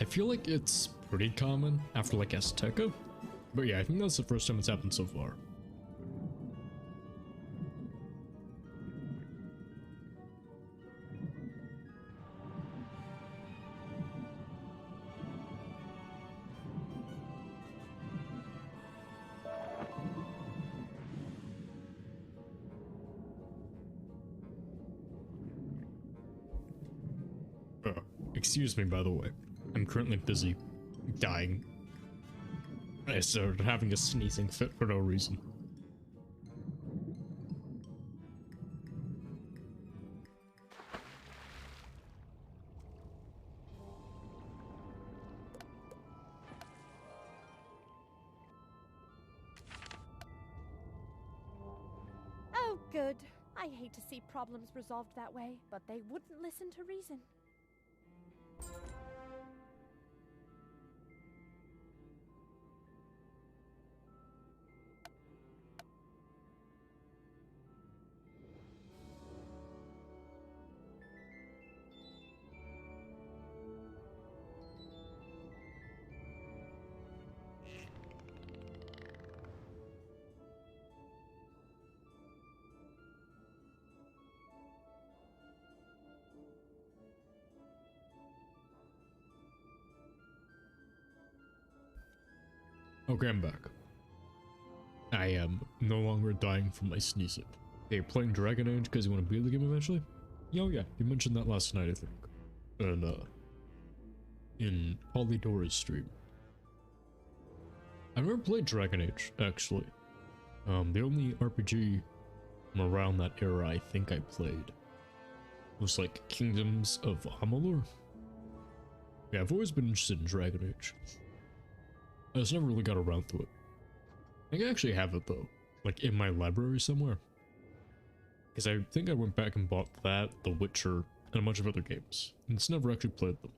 I feel like it's pretty common after like Azteca, but yeah, I think that's the first time it's happened so far. Excuse me, by the way. I'm currently busy dying. I started having a sneezing fit for no reason. Oh, good. I hate to see problems resolved that way, but they wouldn't listen to reason. Okay, I'm back. I am no longer dying from my sneezing. Okay, playing Dragon Age because you want to beat the game eventually? Oh yeah, you mentioned that last night, I think. And, in Polydora's stream. I never played Dragon Age, actually. The only RPG from around that era I think I played was like Kingdoms of Amalur. Yeah, I've always been interested in Dragon Age. I just never really got around to it. I think I actually have it though, like in my library somewhere. Because I think I went back and bought that, The Witcher, and a bunch of other games, and it's never actually played them.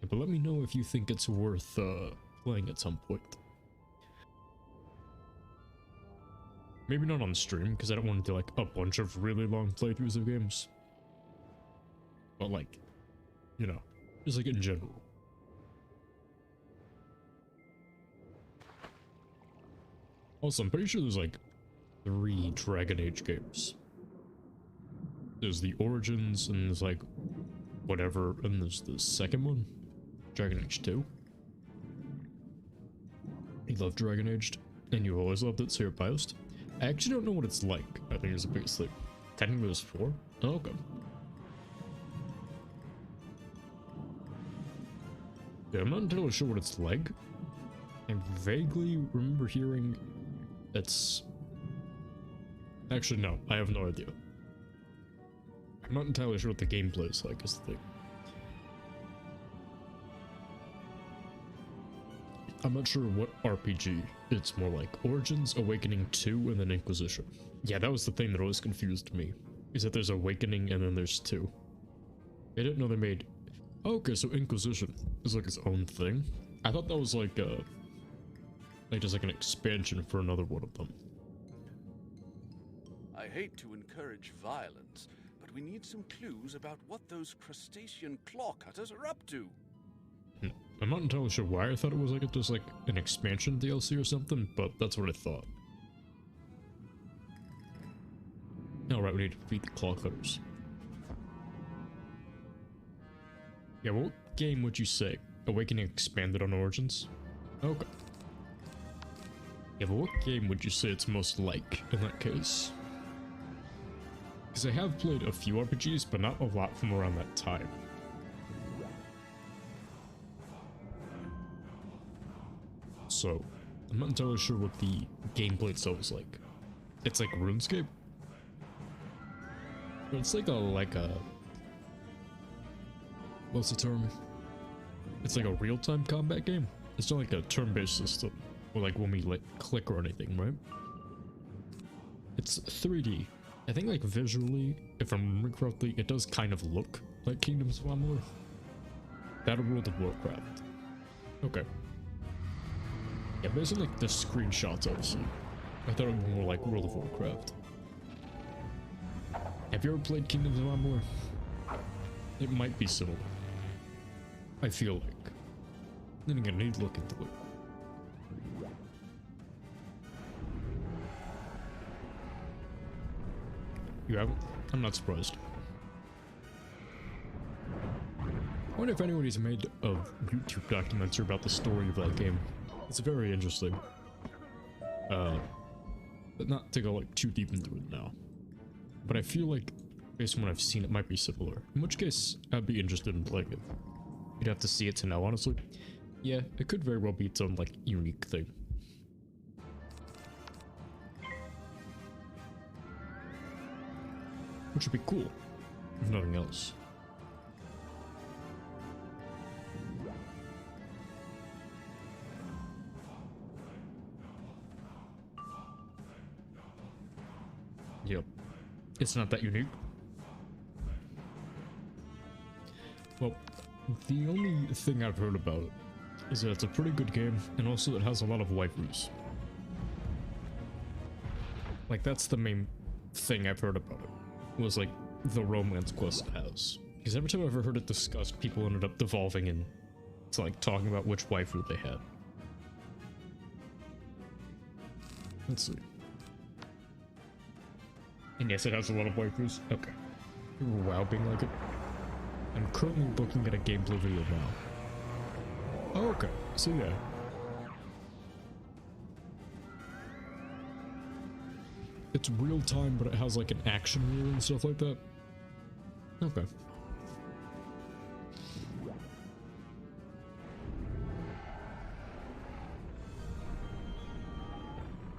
Yeah, but let me know if you think it's worth playing at some point. Maybe not on stream, because I don't want to do like a bunch of really long playthroughs of games. But like, you know, just like in general. Also, I'm pretty sure there's like 3 Dragon Age games. There's the Origins, and there's like whatever, and there's the second one, Dragon Age 2. I love Dragon Age. and you always loved it, so you're biased. I actually don't know what it's like. I think it's a bit like technically it was 4. Oh, okay. Yeah, I'm not entirely sure what it's like. I vaguely remember hearing it's... Actually, no, I have no idea. I'm not entirely sure what the gameplay is like, is the thing. I'm not sure what RPG it's more like. Origins, Awakening 2, and then Inquisition. Yeah, that was the thing that always confused me. Is that there's Awakening and then there's 2. I didn't know they made... Oh, okay, so Inquisition is like its own thing. I thought that was like just like an expansion for another one of them. I hate to encourage violence, but we need some clues about what those crustacean claw cutters are up to. I'm not entirely sure why I thought it was like just like an expansion DLC or something, but that's what I thought. Alright, we need to defeat the claw cutters. Yeah, what game would you say Awakening expanded on Origins? Okay. Yeah, but what game would you say it's most like in that case? Because I have played a few RPGs, but not a lot from around that time. So, I'm not entirely sure what the gameplay itself is like. It's like RuneScape? But it's like a... What's the term? It's like a real-time combat game. It's not like a turn-based system, or like when we like click or anything, right? It's 3D. I think like visually, if I'm remembering correctly, it does kind of look like Kingdoms of Amalur. Battle World of Warcraft. Okay. Yeah, based on like the screenshots I've seen, I thought it would be more like World of Warcraft. Have you ever played Kingdoms of Amalur? It might be similar. I feel like. Then again, I need to look into it. You haven't? I'm not surprised. I wonder if anybody's made a YouTube documentary about the story of that game. It's very interesting. But not to go like too deep into it now. But I feel like, based on what I've seen, it might be similar. In which case, I'd be interested in playing it. You'd have to see it to know, honestly. Yeah, it could very well be its own, like, unique thing. Which would be cool, if nothing else. Yep. It's not that unique. Well, the only thing I've heard about it is that it's a pretty good game, and also it has a lot of waifus. Like, that's the main thing I've heard about it, was like the romance quest it has. Because every time I've ever heard it discussed, people ended up devolving into like talking about which waifu they had. Let's see. And yes, it has a lot of waifus. Okay. WoW being like it. I'm currently looking at a gameplay video now. Oh, okay. So yeah. It's real time, but it has like an action wheel and stuff like that. Okay.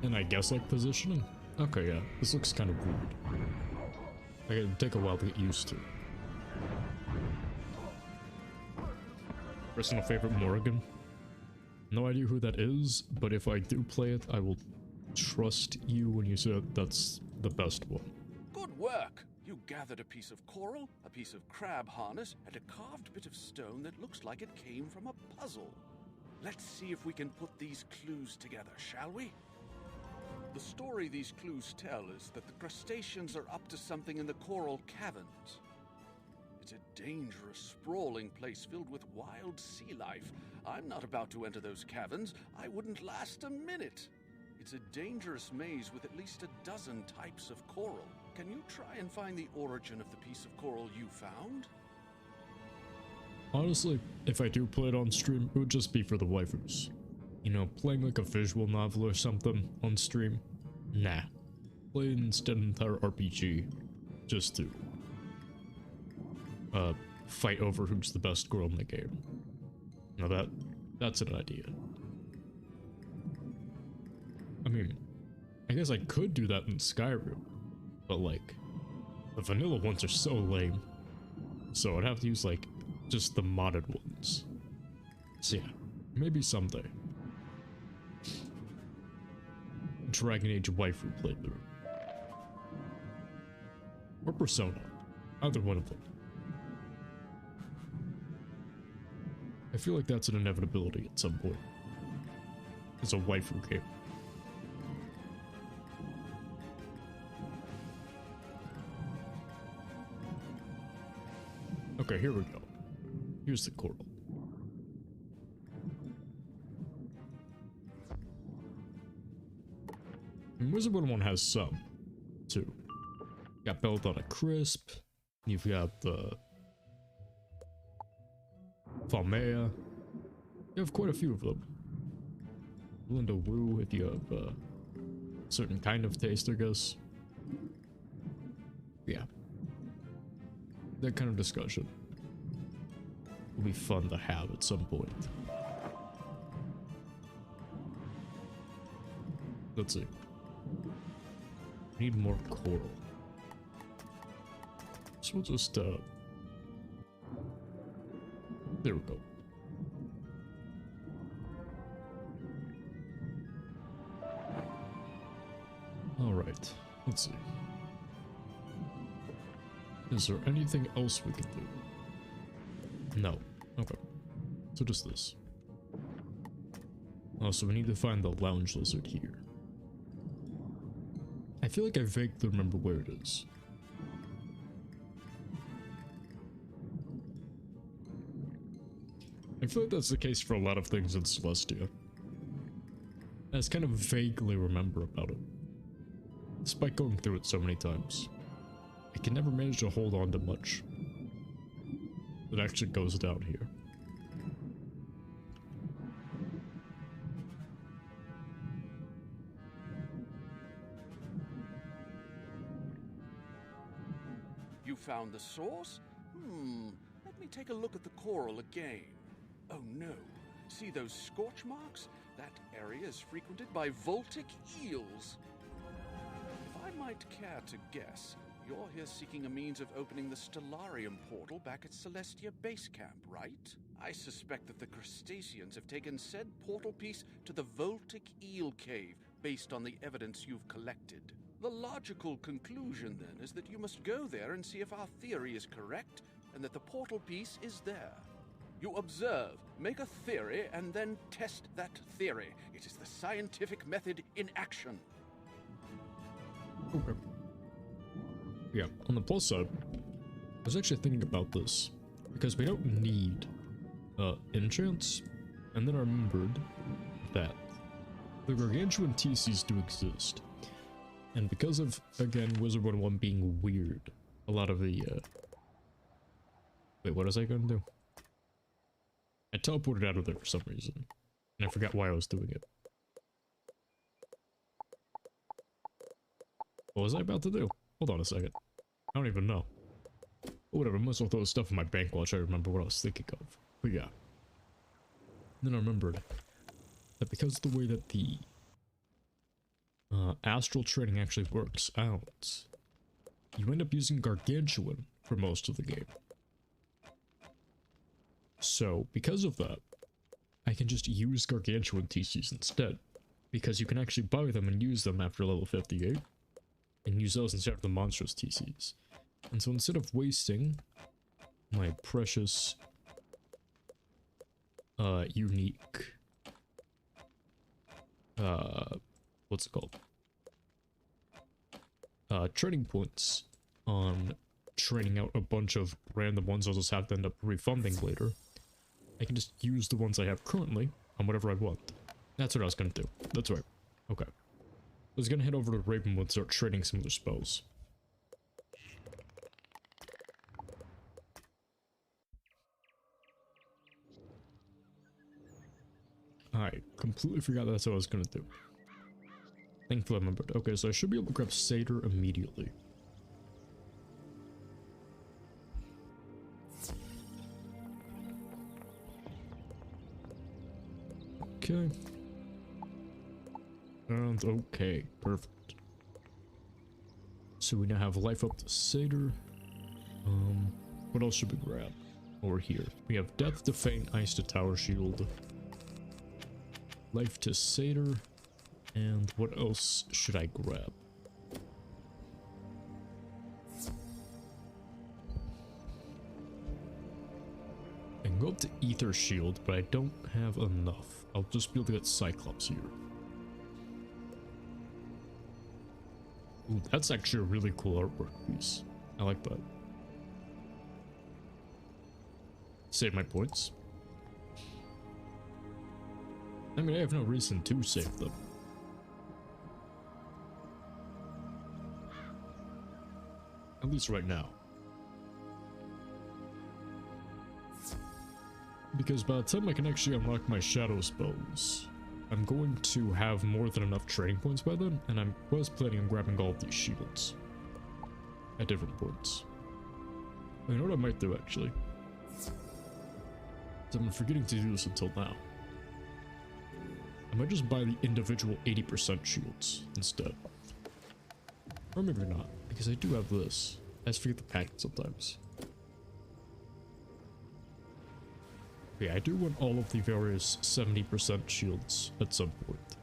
And I guess like positioning. Okay, yeah. This looks kind of weird. Like, it'd take a while to get used to. Personal favorite, Morrigan. No idea who that is, but if I do play it, I will trust you when you say that's the best one. Good work! You gathered a piece of coral, a piece of crab harness, and a carved bit of stone that looks like it came from a puzzle. Let's see if we can put these clues together, shall we? The story these clues tell is that the crustaceans are up to something in the Coral Caverns. It's a dangerous, sprawling place filled with wild sea life. I'm not about to enter those caverns. I wouldn't last a minute. It's a dangerous maze with at least a dozen types of coral. Can you try and find the origin of the piece of coral you found? Honestly, if I do play it on stream, it would just be for the waifus. you know, playing like a visual novel or something on stream. Nah. Play instead an entire RPG just to fight over who's the best girl in the game. Now that's an idea. I mean, I guess I could do that in Skyrim, but like, the vanilla ones are so lame. So I'd have to use like, just the modded ones. So yeah, maybe someday. Dragon Age waifu playthrough. Or Persona. Either one of them. I feel like that's an inevitability at some point. It's a waifu game. Okay, here we go. Here's the coral. And Wizard101 has some, too. You got Belladonna Crisp, you've got the Falmea. You have quite a few of them. Linda Wu, if you have a certain kind of taste, I guess. Yeah. That kind of discussion will be fun to have at some point. Let's see. Need more coral. So we'll just, there we go. Alright, let's see. Is there anything else we can do? No. Okay. So just this. Oh, so we need to find the lounge lizard here. I feel like I vaguely remember where it is. I feel like that's the case for a lot of things in Celestia. I just kind of vaguely remember about it. Despite going through it so many times. I can never manage to hold on to much that actually goes down here. You found the source? Let me take a look at the coral again. Oh no. See those scorch marks? That area is frequented by voltic eels. If I might care to guess, you're here seeking a means of opening the Stellarium portal back at Celestia base camp, right? I suspect that the crustaceans have taken said portal piece to the voltic eel cave based on the evidence you've collected. The logical conclusion, then, is that you must go there and see if our theory is correct, and that the portal piece is there. You observe, make a theory, and then test that theory. It is the scientific method in action. Okay. Yeah, on the plus side, I was actually thinking about this, because we don't need, enchants, and then I remembered that the gargantuan TCs do exist. And because of, again, Wizard101 being weird, a lot of the, wait, what was I gonna do? I teleported out of there for some reason, and I forgot why I was doing it. What was I about to do? Hold on a second. I don't even know. Whatever, I must have throw stuff in my bank watch. I remember what I was thinking of. But yeah. Then I remembered that because of the way that the astral training actually works out, you end up using gargantuan for most of the game. So, because of that, I can just use gargantuan TCs instead, because you can actually buy them and use them after level 58, and use those instead of the monstrous TCs. And so instead of wasting my precious, unique, what's it called? Training points on training out a bunch of random ones I'll just have to end up refunding later, I can just use the ones I have currently on whatever I want. That's what I was gonna do. That's right. Okay. I was gonna head over to Ravenwood and start trading some of their spells. Alright. I completely forgot that's what I was gonna do. Thankfully I remembered. Okay, so I should be able to grab Satyr immediately. Okay. And okay, perfect. So we now have life up to Satyr. What else should we grab over here? We have Death to Feint, Ice to Tower Shield, life to Satyr, and what else should I grab? I can go up to Ether Shield, but I don't have enough. I'll just be able to get Cyclops here. Ooh, that's actually a really cool artwork piece. I like that. Save my points. I mean, I have no reason to save them. At least right now. Because by the time I can actually unlock my shadow spells, I'm going to have more than enough training points by then, and I was planning on grabbing all of these shields at different points. You know what I might do, actually? I've been forgetting to do this until now. I might just buy the individual 80% shields instead. Or maybe not, because I do have this. I just forget the packet sometimes. Okay, I do want all of the various 70% shields at some point.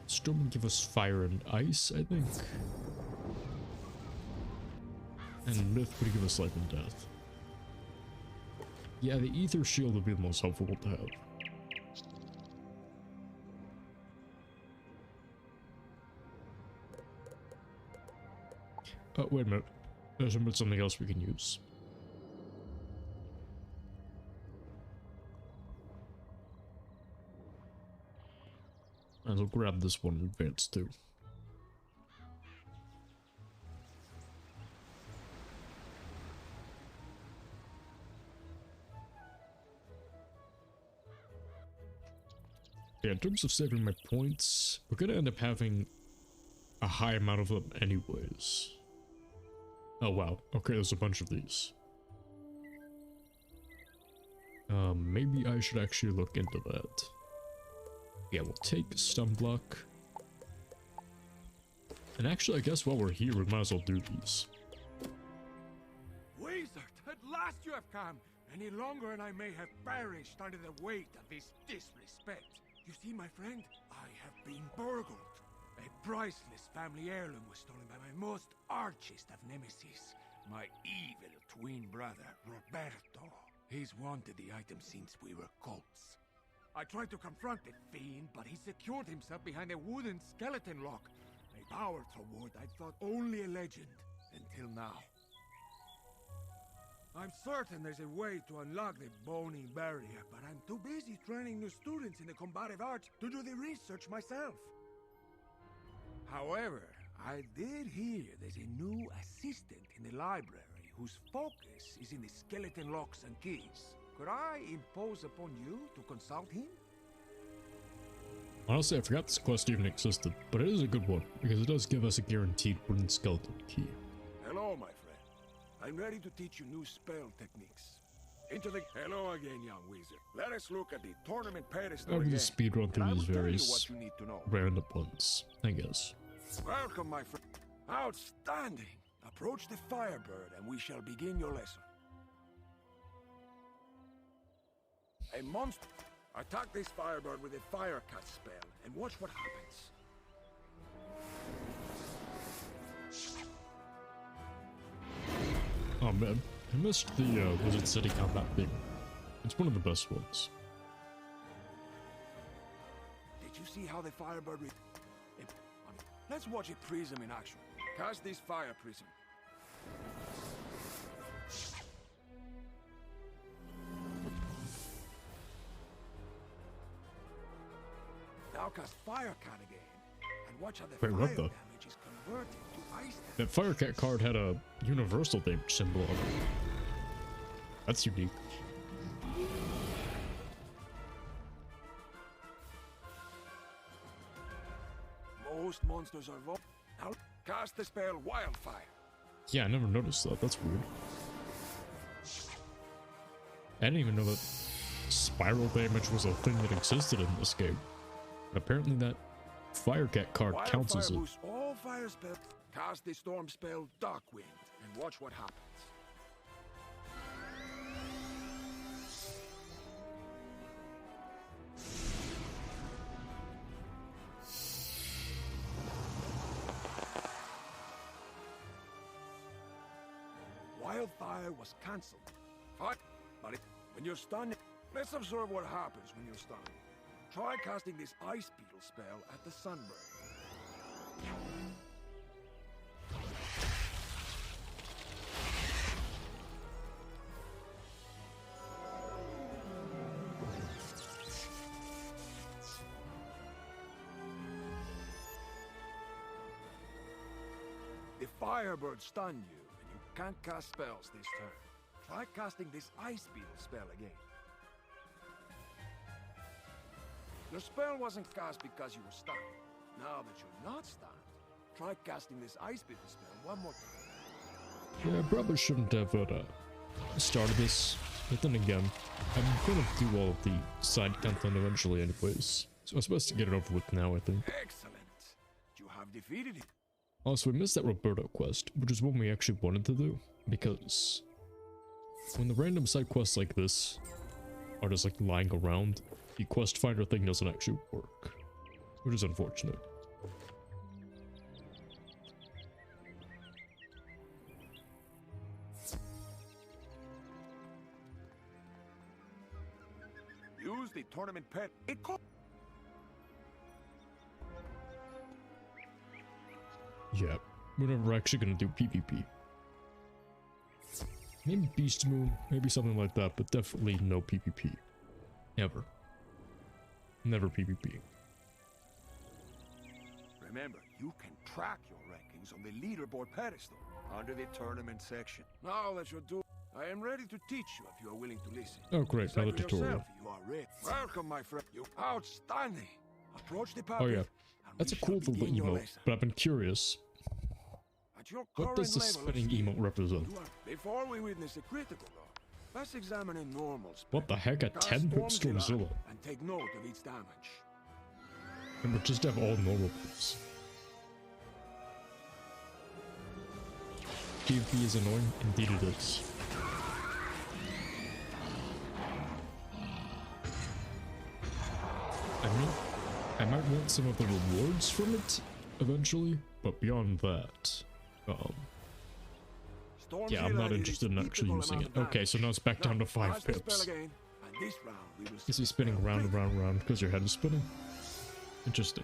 Storm would give us fire and ice, I think. And Myth would give us life and death. Yeah, the Ether Shield would be the most helpful to have. Oh, wait a minute. There's something else we can use. And I'll grab this one in advance too. Yeah, in terms of saving my points, we're gonna end up having a high amount of them anyways. Oh wow, okay, there's a bunch of these. Maybe I should actually look into that. Yeah, we'll take stun block. And actually, I guess while we're here, we might as well do these. Wizard, at last you have come! Any longer and I may have perished under the weight of this disrespect. You see, my friend, I have been burgled. A priceless family heirloom was stolen by my most archest of nemesis, my evil twin brother, Roberto. He's wanted the item since we were colts. I tried to confront the fiend, but he secured himself behind a wooden skeleton lock. A powerful ward I thought only a legend, until now. I'm certain there's a way to unlock the bony barrier, but I'm too busy training new students in the combative arts to do the research myself. However, I did hear there's a new assistant in the library whose focus is in the skeleton locks and keys. Could I impose upon you to consult him? Honestly, I forgot this quest even existed, but it is a good one, because it does give us a guaranteed wooden skeleton key. Hello, my friend. I'm ready to teach you new spell techniques. Hello again, young wizard. Let us look at the tournament pedestal I'll again. just speedrun through these various what you need to know. random ones, I guess. Welcome, my friend. Outstanding. Approach the Firebird and we shall begin your lesson. A monster. Attack this Firebird with a Fire Cut spell and watch what happens. Oh man, I missed the Wizard City combat thing. It's one of the best ones. Did you see how the Firebird let's watch a prism in action. Cast this Fire Prism. Now cast Fire Cat again, and watch how the Wait, fire what the? damage is converted to ice damage. That Firecat card had a universal damage symbol on it. That's unique. monsters are now cast the spell Wildfire. Yeah, I never noticed that. That's weird. I didn't even know that spiral damage was a thing that existed in this game. But apparently that Firecat card counts as it. Boosts all fire spells. Cast the storm spell Darkwind and watch what happens. Wildfire was cancelled. Fine, but when you're stunned, let's observe what happens when you're stunned. Try casting this Ice Beetle spell at the Sunbreak. The Firebird stunned you, and you can't cast spells this turn. Try casting this Ice Beetle spell again. Your spell wasn't cast because you were stunned. Now that you're not stunned, try casting this Ice Beetle spell one more time. Yeah, I probably shouldn't have started this, but then again, I'm gonna do all of the side content eventually anyways. So I'm supposed to get it over with now, I think. Excellent. You have defeated it. Also, we missed that Roberto quest, which is one we actually wanted to do, because when the random side quests like this are just like lying around, the quest finder thing doesn't actually work, which is unfortunate. Use the tournament pet. Yeah, we're never actually gonna do PvP. Maybe Beast Moon, maybe something like that, but definitely no PvP. Ever. Never PvP. Remember, you can track your rankings on the leaderboard pedestal under the tournament section. Now that you're doing, I am ready to teach you if you are willing to listen. Oh great, another tutorial. You are ready. Welcome, my friend. You outstanding. Approach the Oh yeah, that's a cool little emote, but I've been curious. What does the spinning emote represent? Before we witness a critical law, let's examine a normal spell. What the heck, a 10-pip Stormzilla? And take note of its damage. And we'll just have all normal pips. PvP is annoying, indeed it is. I mean, I might want some of the rewards from it eventually, but beyond that, yeah, I'm not interested in actually using it. Okay, so now it's back down to 5 pips. Is he spinning round and round and round because your head is spinning? Interesting.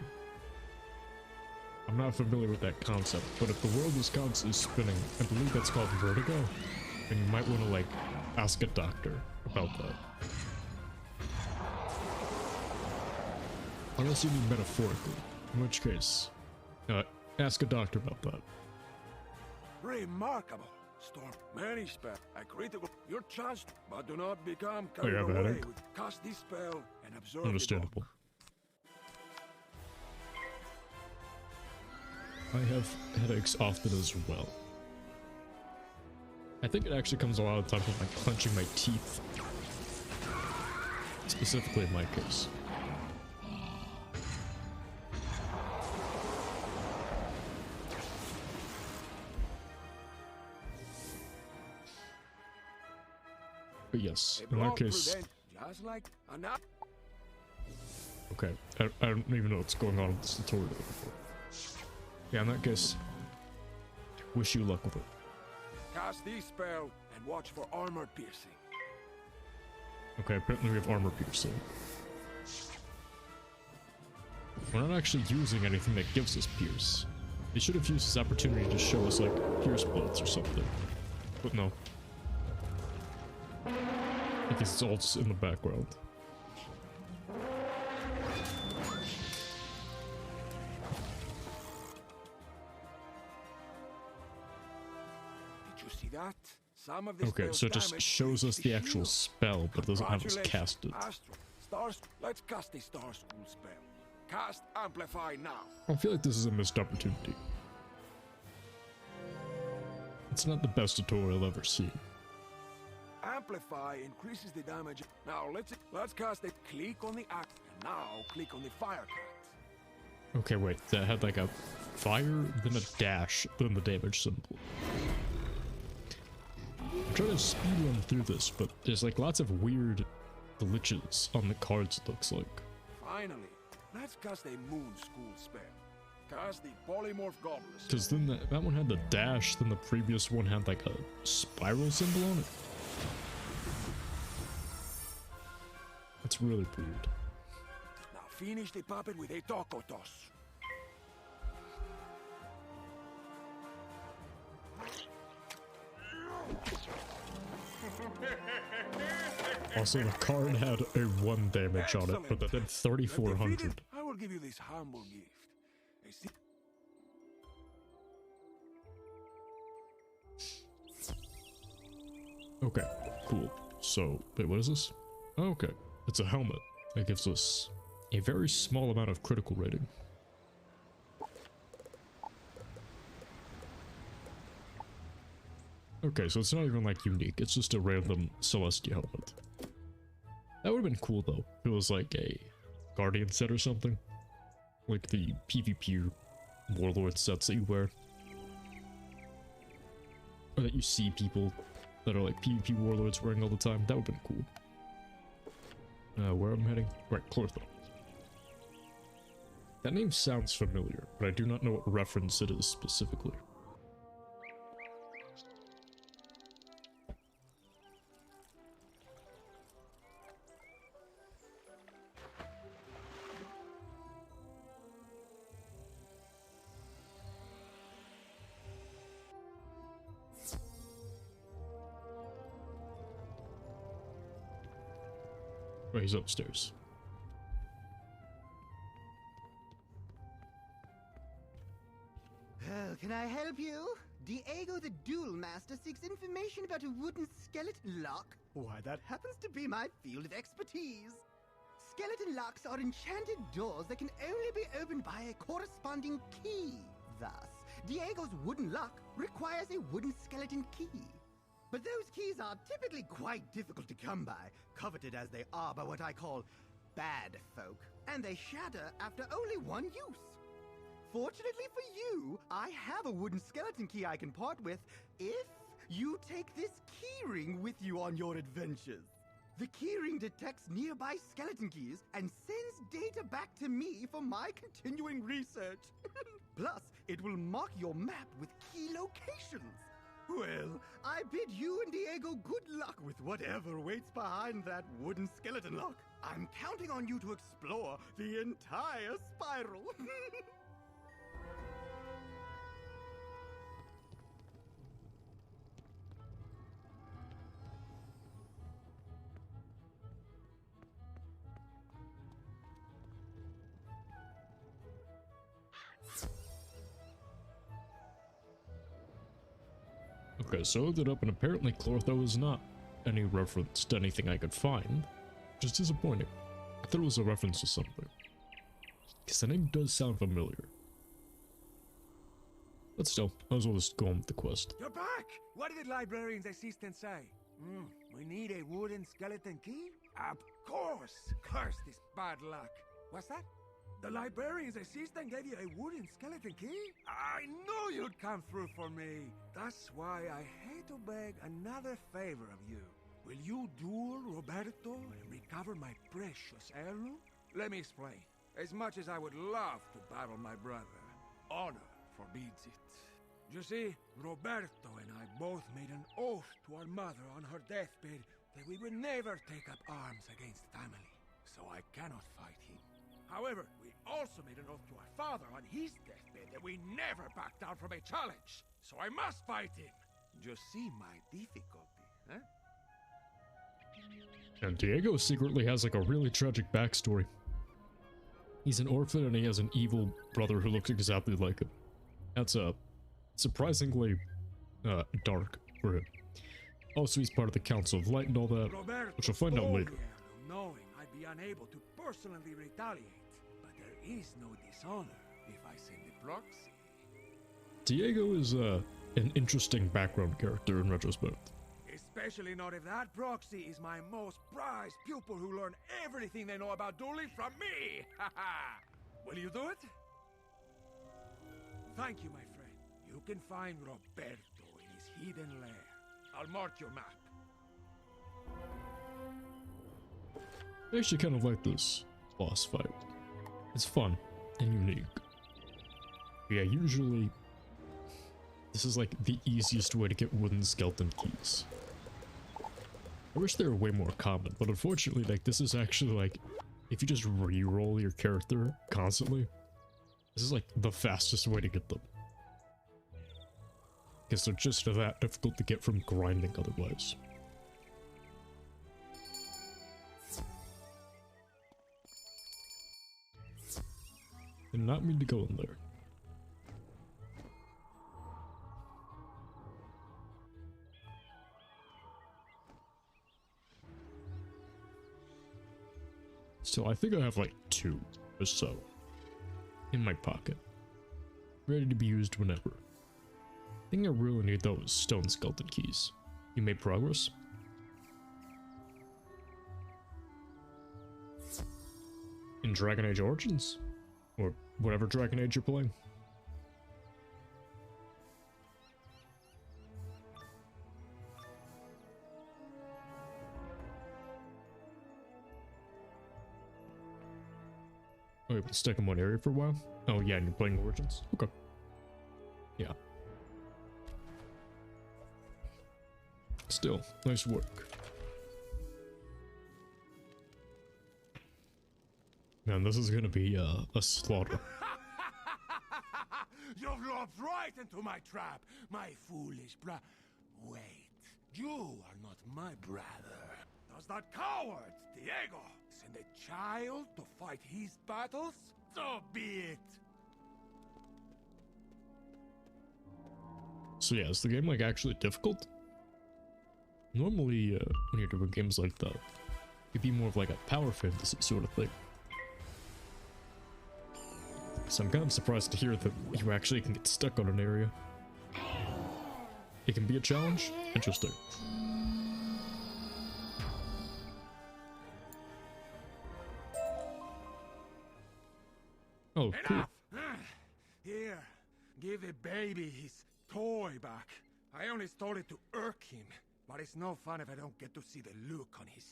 I'm not familiar with that concept, but if the world is constantly spinning, I believe that's called vertigo, and you might want to, like, ask a doctor about that. Unless you mean metaphorically, in which case, ask a doctor about that. Remarkable. Storm many spell. A critical. Your chance, but do not become Oh, you have a carried away headache? with cast this spell and observe Understandable. I have headaches often as well. I think it actually comes a lot of the time from like clenching my teeth. Specifically in my case. But yes, in that case... Just like Okay, I don't even know what's going on with this tutorial. Yeah, in that case, wish you luck with it. Cast this spell and watch for armor piercing. Okay, apparently we have armor piercing. We're not actually using anything that gives us pierce. They should have used this opportunity to show us, like, pierce bullets or something. But no. I guess it's all just in the background. Did you see that? Some of the Okay, so it just shows us the actual spell, but doesn't have us cast it. Stars, let's cast the Star School spell. Cast Amplify now. I feel like this is a missed opportunity. It's not the best tutorial I've ever seen. Amplify increases the damage. Now let's cast it. Click on the axe. And now click on the fire cat. Okay, wait. That had like a fire, then a dash, then the damage symbol. I'm trying to speedrun through this, but there's like lots of weird glitches on the cards, it looks like. Finally, let's cast a moon school spell. Cast the polymorph goblin. Because then that one had the dash, then the previous one had like a spiral symbol on it. That's really weird. Now finish the puppet with a taco toss. Also, the card had a 1 damage on it, but that did 3,400. I will give you this humble gift. Okay, cool. So, wait, what is this? Oh, okay, it's a helmet. That gives us a very small amount of critical rating. Okay, so it's not even like unique, it's just a random Celestia helmet. That would have been cool though, if it was like a Guardian set or something. Like the PvP Warlord sets that you wear. Or that you see people that are like PvP Warlords wearing all the time. That would have been cool. Where I'm heading? Right, Clortha. That name sounds familiar, but I do not know what reference it is specifically. Oh, he's upstairs. Oh, can I help you? Diego the Duel Master seeks information about a wooden skeleton lock. Why, that happens to be my field of expertise. Skeleton locks are enchanted doors that can only be opened by a corresponding key. Thus, Diego's wooden lock requires a wooden skeleton key. But those keys are typically quite difficult to come by, coveted as they are by what I call bad folk, and they shatter after only one use. Fortunately for you, I have a wooden skeleton key I can part with if you take this keyring with you on your adventures. The keyring detects nearby skeleton keys and sends data back to me for my continuing research. Plus, it will mark your map with key locations. Well, I bid you and Diego good luck with whatever waits behind that wooden skeleton lock. I'm counting on you to explore the entire spiral. Okay, so I looked it up and apparently Clortha was not any reference to anything I could find, which is disappointing. I thought it was a reference to something. Because the name does sound familiar. But still, I was always going with the quest. You're back! What did the librarian's assistant say? We need a wooden skeleton key? Of course! Curse this bad luck. What's that? The librarian's assistant gave you a wooden skeleton key? I knew you'd come through for me. That's why I hate to beg another favor of you. Will you duel Roberto and recover my precious heirloom? Let me explain. As much as I would love to battle my brother, honor forbids it. You see, Roberto and I both made an oath to our mother on her deathbed that we would never take up arms against family. So I cannot fight him. However, we also made an oath to our father on his deathbed that we never back down from a challenge. So I must fight him. You see my difficulty, huh? And Diego secretly has like a really tragic backstory. He's an orphan and he has an evil brother who looks exactly like him. That's surprisingly dark for him. Also, he's part of the Council of Light and all that, which we'll find out later. Knowing I'd be unable to personally retaliate, but there is no dishonor if I send the proxy. Diego is an interesting background character in retrospect. Especially not if that proxy is my most prized pupil who learned everything they know about dueling from me! Haha! Will you do it? Thank you, my friend. You can find Roberto in his hidden lair. I'll mark your map. I actually kind of like this boss fight. It's fun and unique. Yeah, usually this is like the easiest way to get wooden skeleton keys. I wish they were way more common, but unfortunately, like, this is actually like, if you just re-roll your character constantly, this is like the fastest way to get them. Because they're just that difficult to get from grinding otherwise. Did not mean to go in there. So I think I have like 2 or so in my pocket, ready to be used whenever. I think I really need those stone skeleton keys. You made progress? In Dragon Age Origins? Or whatever Dragon Age you're playing? Oh, you've been stuck in one area for a while? Oh yeah, and you're playing Origins? Okay. Yeah. Still, nice work. Man, this is gonna be a slaughter. You've lopped right into my trap, my foolish Wait, you are not my brother. Does that coward, Diego, send a child to fight his battles? So be it. So yeah, is the game like actually difficult? Normally, when you're doing games like that, it'd be more of like a power fantasy sort of thing. So I'm kind of surprised to hear that you actually can get stuck on an area. It can be a challenge? Interesting. Oh, cool. Here, give the baby his toy back. I only stole it to irk him, but it's no fun if I don't get to see the look on his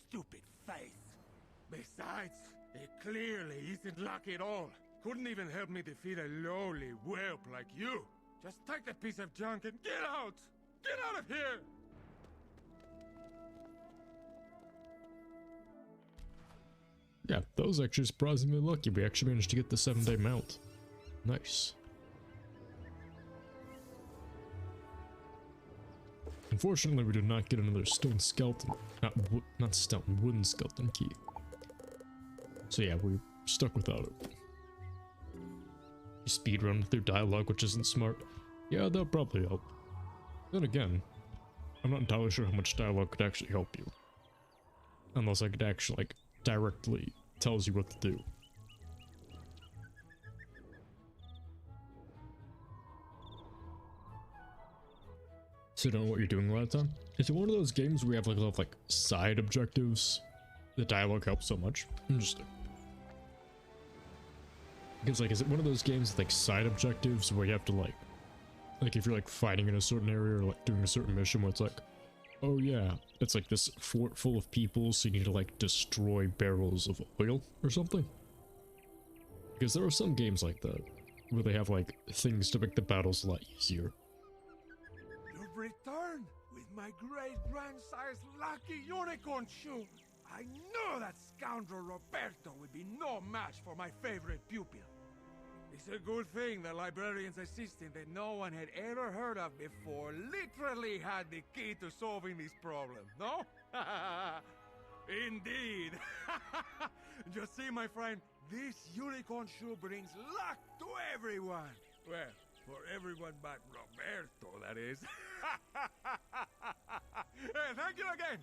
stupid face. Besides, it clearly isn't lucky at all. Couldn't even help me defeat a lowly whelp like you. Just take the piece of junk and get out! Get out of here! Yeah, that was actually surprisingly lucky. We actually managed to get the 7-day mount. Nice. Unfortunately, we did not get another stone skeleton. Not stone, wooden skeleton key. So yeah, we're stuck without it. You speedrun through dialogue, which isn't smart. Yeah, that'll probably help. Then again, I'm not entirely sure how much dialogue could actually help you. Unless I could actually, like, directly tells you what to do. So you don't know what you're doing a lot of the time? Is it one of those games where you have like a lot of like side objectives? The dialogue helps so much. Interesting. Because like, is it one of those games with like side objectives where you have to like if you're like fighting in a certain area or like doing a certain mission where it's like, oh yeah, it's like this fort full of people, so you need to like destroy barrels of oil or something? Because there are some games like that where they have like things to make the battles a lot easier. You've returned with my great-grandsires lucky unicorn shoe. I know that scoundrel Roberto would be no match for my favorite pupil. It's a good thing the librarian's assistant that no one had ever heard of before literally had the key to solving this problem, no? Indeed. Just see, my friend, this unicorn shoe brings luck to everyone. Well, for everyone but Roberto, that is. Hey, thank you again.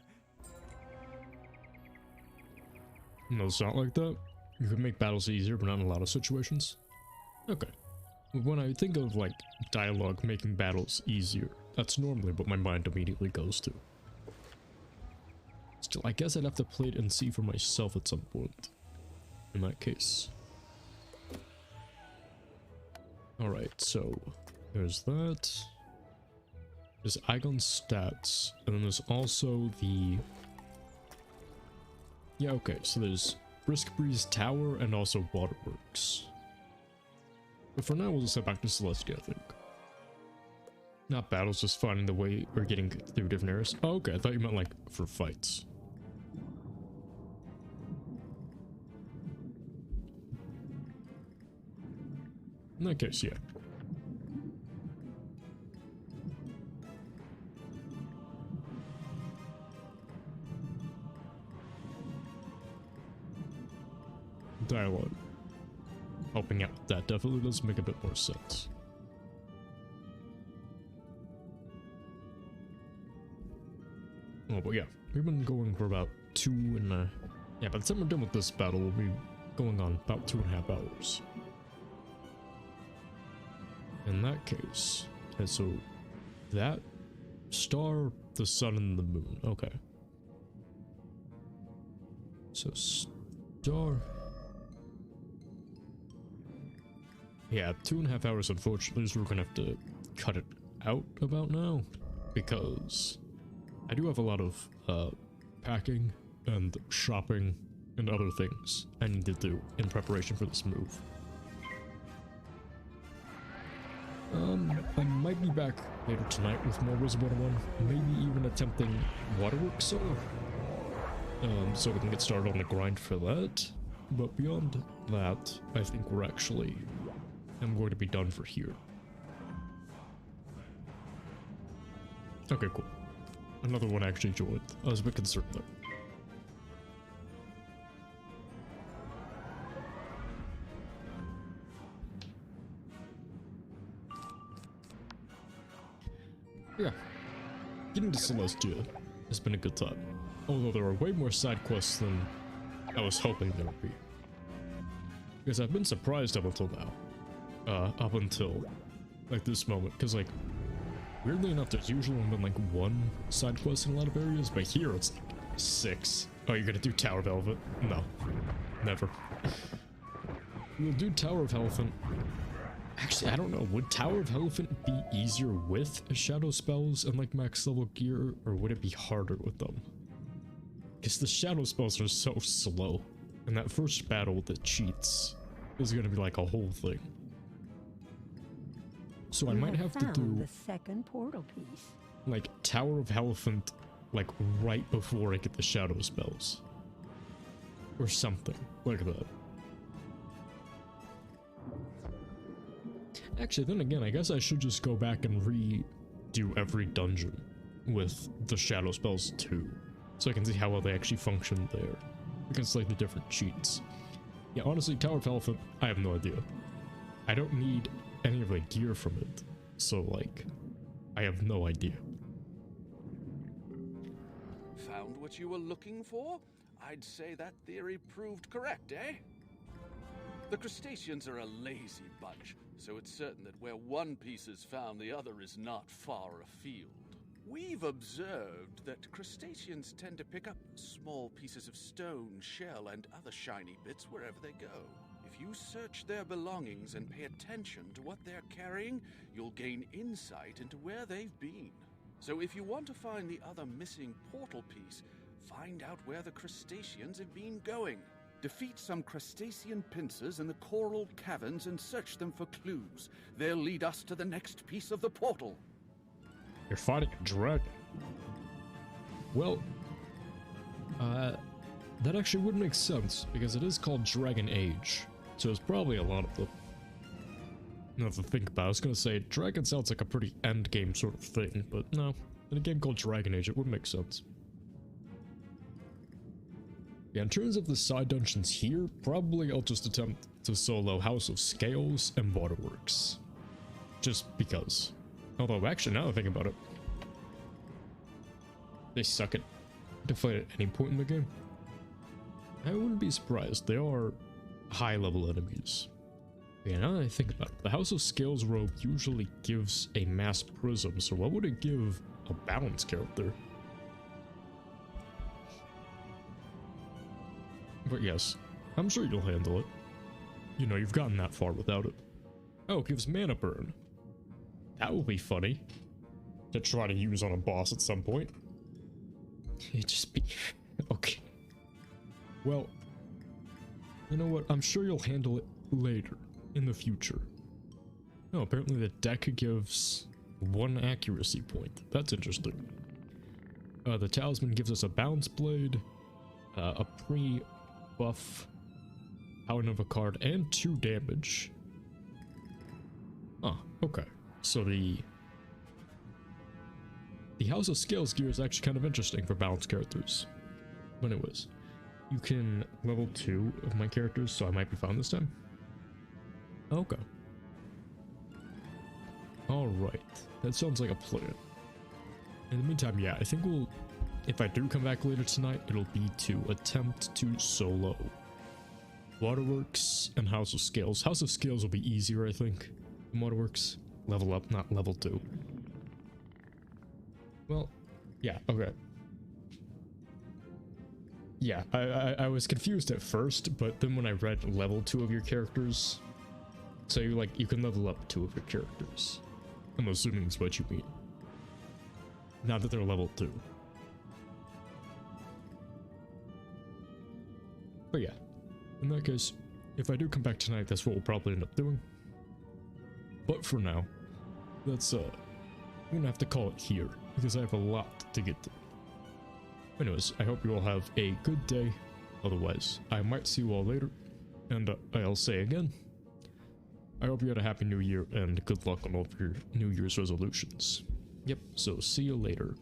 No, it's not like that. You can make battles easier, but not in a lot of situations. Okay. When I think of, like, dialogue making battles easier, that's normally what my mind immediately goes to. Still, I guess I'd have to play it and see for myself at some point. In that case. Alright, so there's that. There's Igon's stats, and then there's also the... Yeah, okay, so there's Brisk Breeze Tower and also Waterworks. But for now, we'll just head back to Celestia, I think. Not battles, just finding the way or getting through different areas. Oh, okay, I thought you meant like for fights. In that case, yeah. Dialogue. Helping out with that definitely does make a bit more sense. Oh, but yeah, we've been going for about yeah, by the time we're done with this battle, we'll be going on about 2.5 hours. In that case, and so that star, the sun, and the moon. Okay. So star. Yeah, 2.5 hours, unfortunately, so we're gonna have to cut it out about now, because I do have a lot of packing and shopping and other things I need to do in preparation for this move. I might be back later tonight with more Wizard101, maybe even attempting Waterworks solo, so we can get started on the grind for that. But beyond that, I think I'm going to be done for here. Okay, cool. Another one actually joined. I was a bit concerned though. Yeah, getting to Celestia has been a good time. Although there are way more side quests than I was hoping there would be. Because I've been surprised up until now. Up until like this moment, because like weirdly enough there's usually been like 1 side quest in a lot of areas, but here it's like 6. Oh, you're gonna do Tower of Elephant? No, never. We'll do Tower of Elephant. Actually, I don't know, would Tower of Elephant be easier with shadow spells and like max level gear, or would it be harder with them? Because the shadow spells are so slow, and that first battle with the cheats is gonna be like a whole thing. So I might have to do the second portal piece. Like Tower of Elephant, like right before I get the shadow spells. Or something like that. Actually, then again, I guess I should just go back and redo every dungeon with the shadow spells too, so I can see how well they actually function there against like the different cheats. Yeah, honestly, Tower of Elephant, I have no idea. I don't need any of the gear from it, so like, I have no idea. Found what you were looking for? I'd say that theory proved correct, eh? The crustaceans are a lazy bunch, so it's certain that where one piece is found, the other is not far afield. We've observed that crustaceans tend to pick up small pieces of stone, shell, and other shiny bits wherever they go. If you search their belongings and pay attention to what they're carrying, you'll gain insight into where they've been. So if you want to find the other missing portal piece, find out where the crustaceans have been going. Defeat some crustacean pincers in the Coral Caverns and search them for clues. They'll lead us to the next piece of the portal. You're fighting a dragon. Well, that actually would make sense, because it is called Dragon Age, so there's probably a lot of them. Nothing to think about. I was gonna say, dragon sounds like a pretty endgame sort of thing, but no. In a game called Dragon Age, it would make sense. Yeah, in terms of the side dungeons here, probably I'll just attempt to solo House of Scales and Waterworks. Just because. Although, actually, now that I think about it, they suck to fight at any point in the game. I wouldn't be surprised. They are high-level enemies. Yeah, now that I think about it, the House of Scales robe usually gives a mass prism, so what would it give a balance character? But yes, I'm sure you'll handle it. You know, you've gotten that far without it. Oh, it gives mana burn. That will be funny to try to use on a boss at some point. It just be... okay. Well, you know what? I'm sure you'll handle it later, in the future. No, apparently the deck gives 1 accuracy point. That's interesting. The talisman gives us a bounce blade, a pre-buff power of a card, and 2 damage. Oh, okay. So the House of Scales gear is actually kind of interesting for balanced characters. But anyways, you can level 2 of my characters, so I might be fine this time. Okay. Alright, that sounds like a plan. In the meantime, yeah, I think we'll, if I do come back later tonight, it'll be to attempt to solo Waterworks and House of Scales. House of Scales will be easier, I think, than Waterworks. Level up, not level 2. Well, yeah, okay. Yeah, I was confused at first, but then when I read level 2 of your characters, so you can level up 2 of your characters. I'm assuming that's what you mean. Not that they're level 2. But yeah, in that case, if I do come back tonight, that's what we'll probably end up doing. But for now, that's I'm gonna have to call it here, because I have a lot to get to. Anyways, I hope you all have a good day. Otherwise, I might see you all later. And I'll say again, I hope you had a happy new year and good luck on all of your New Year's resolutions. Yep, so see you later.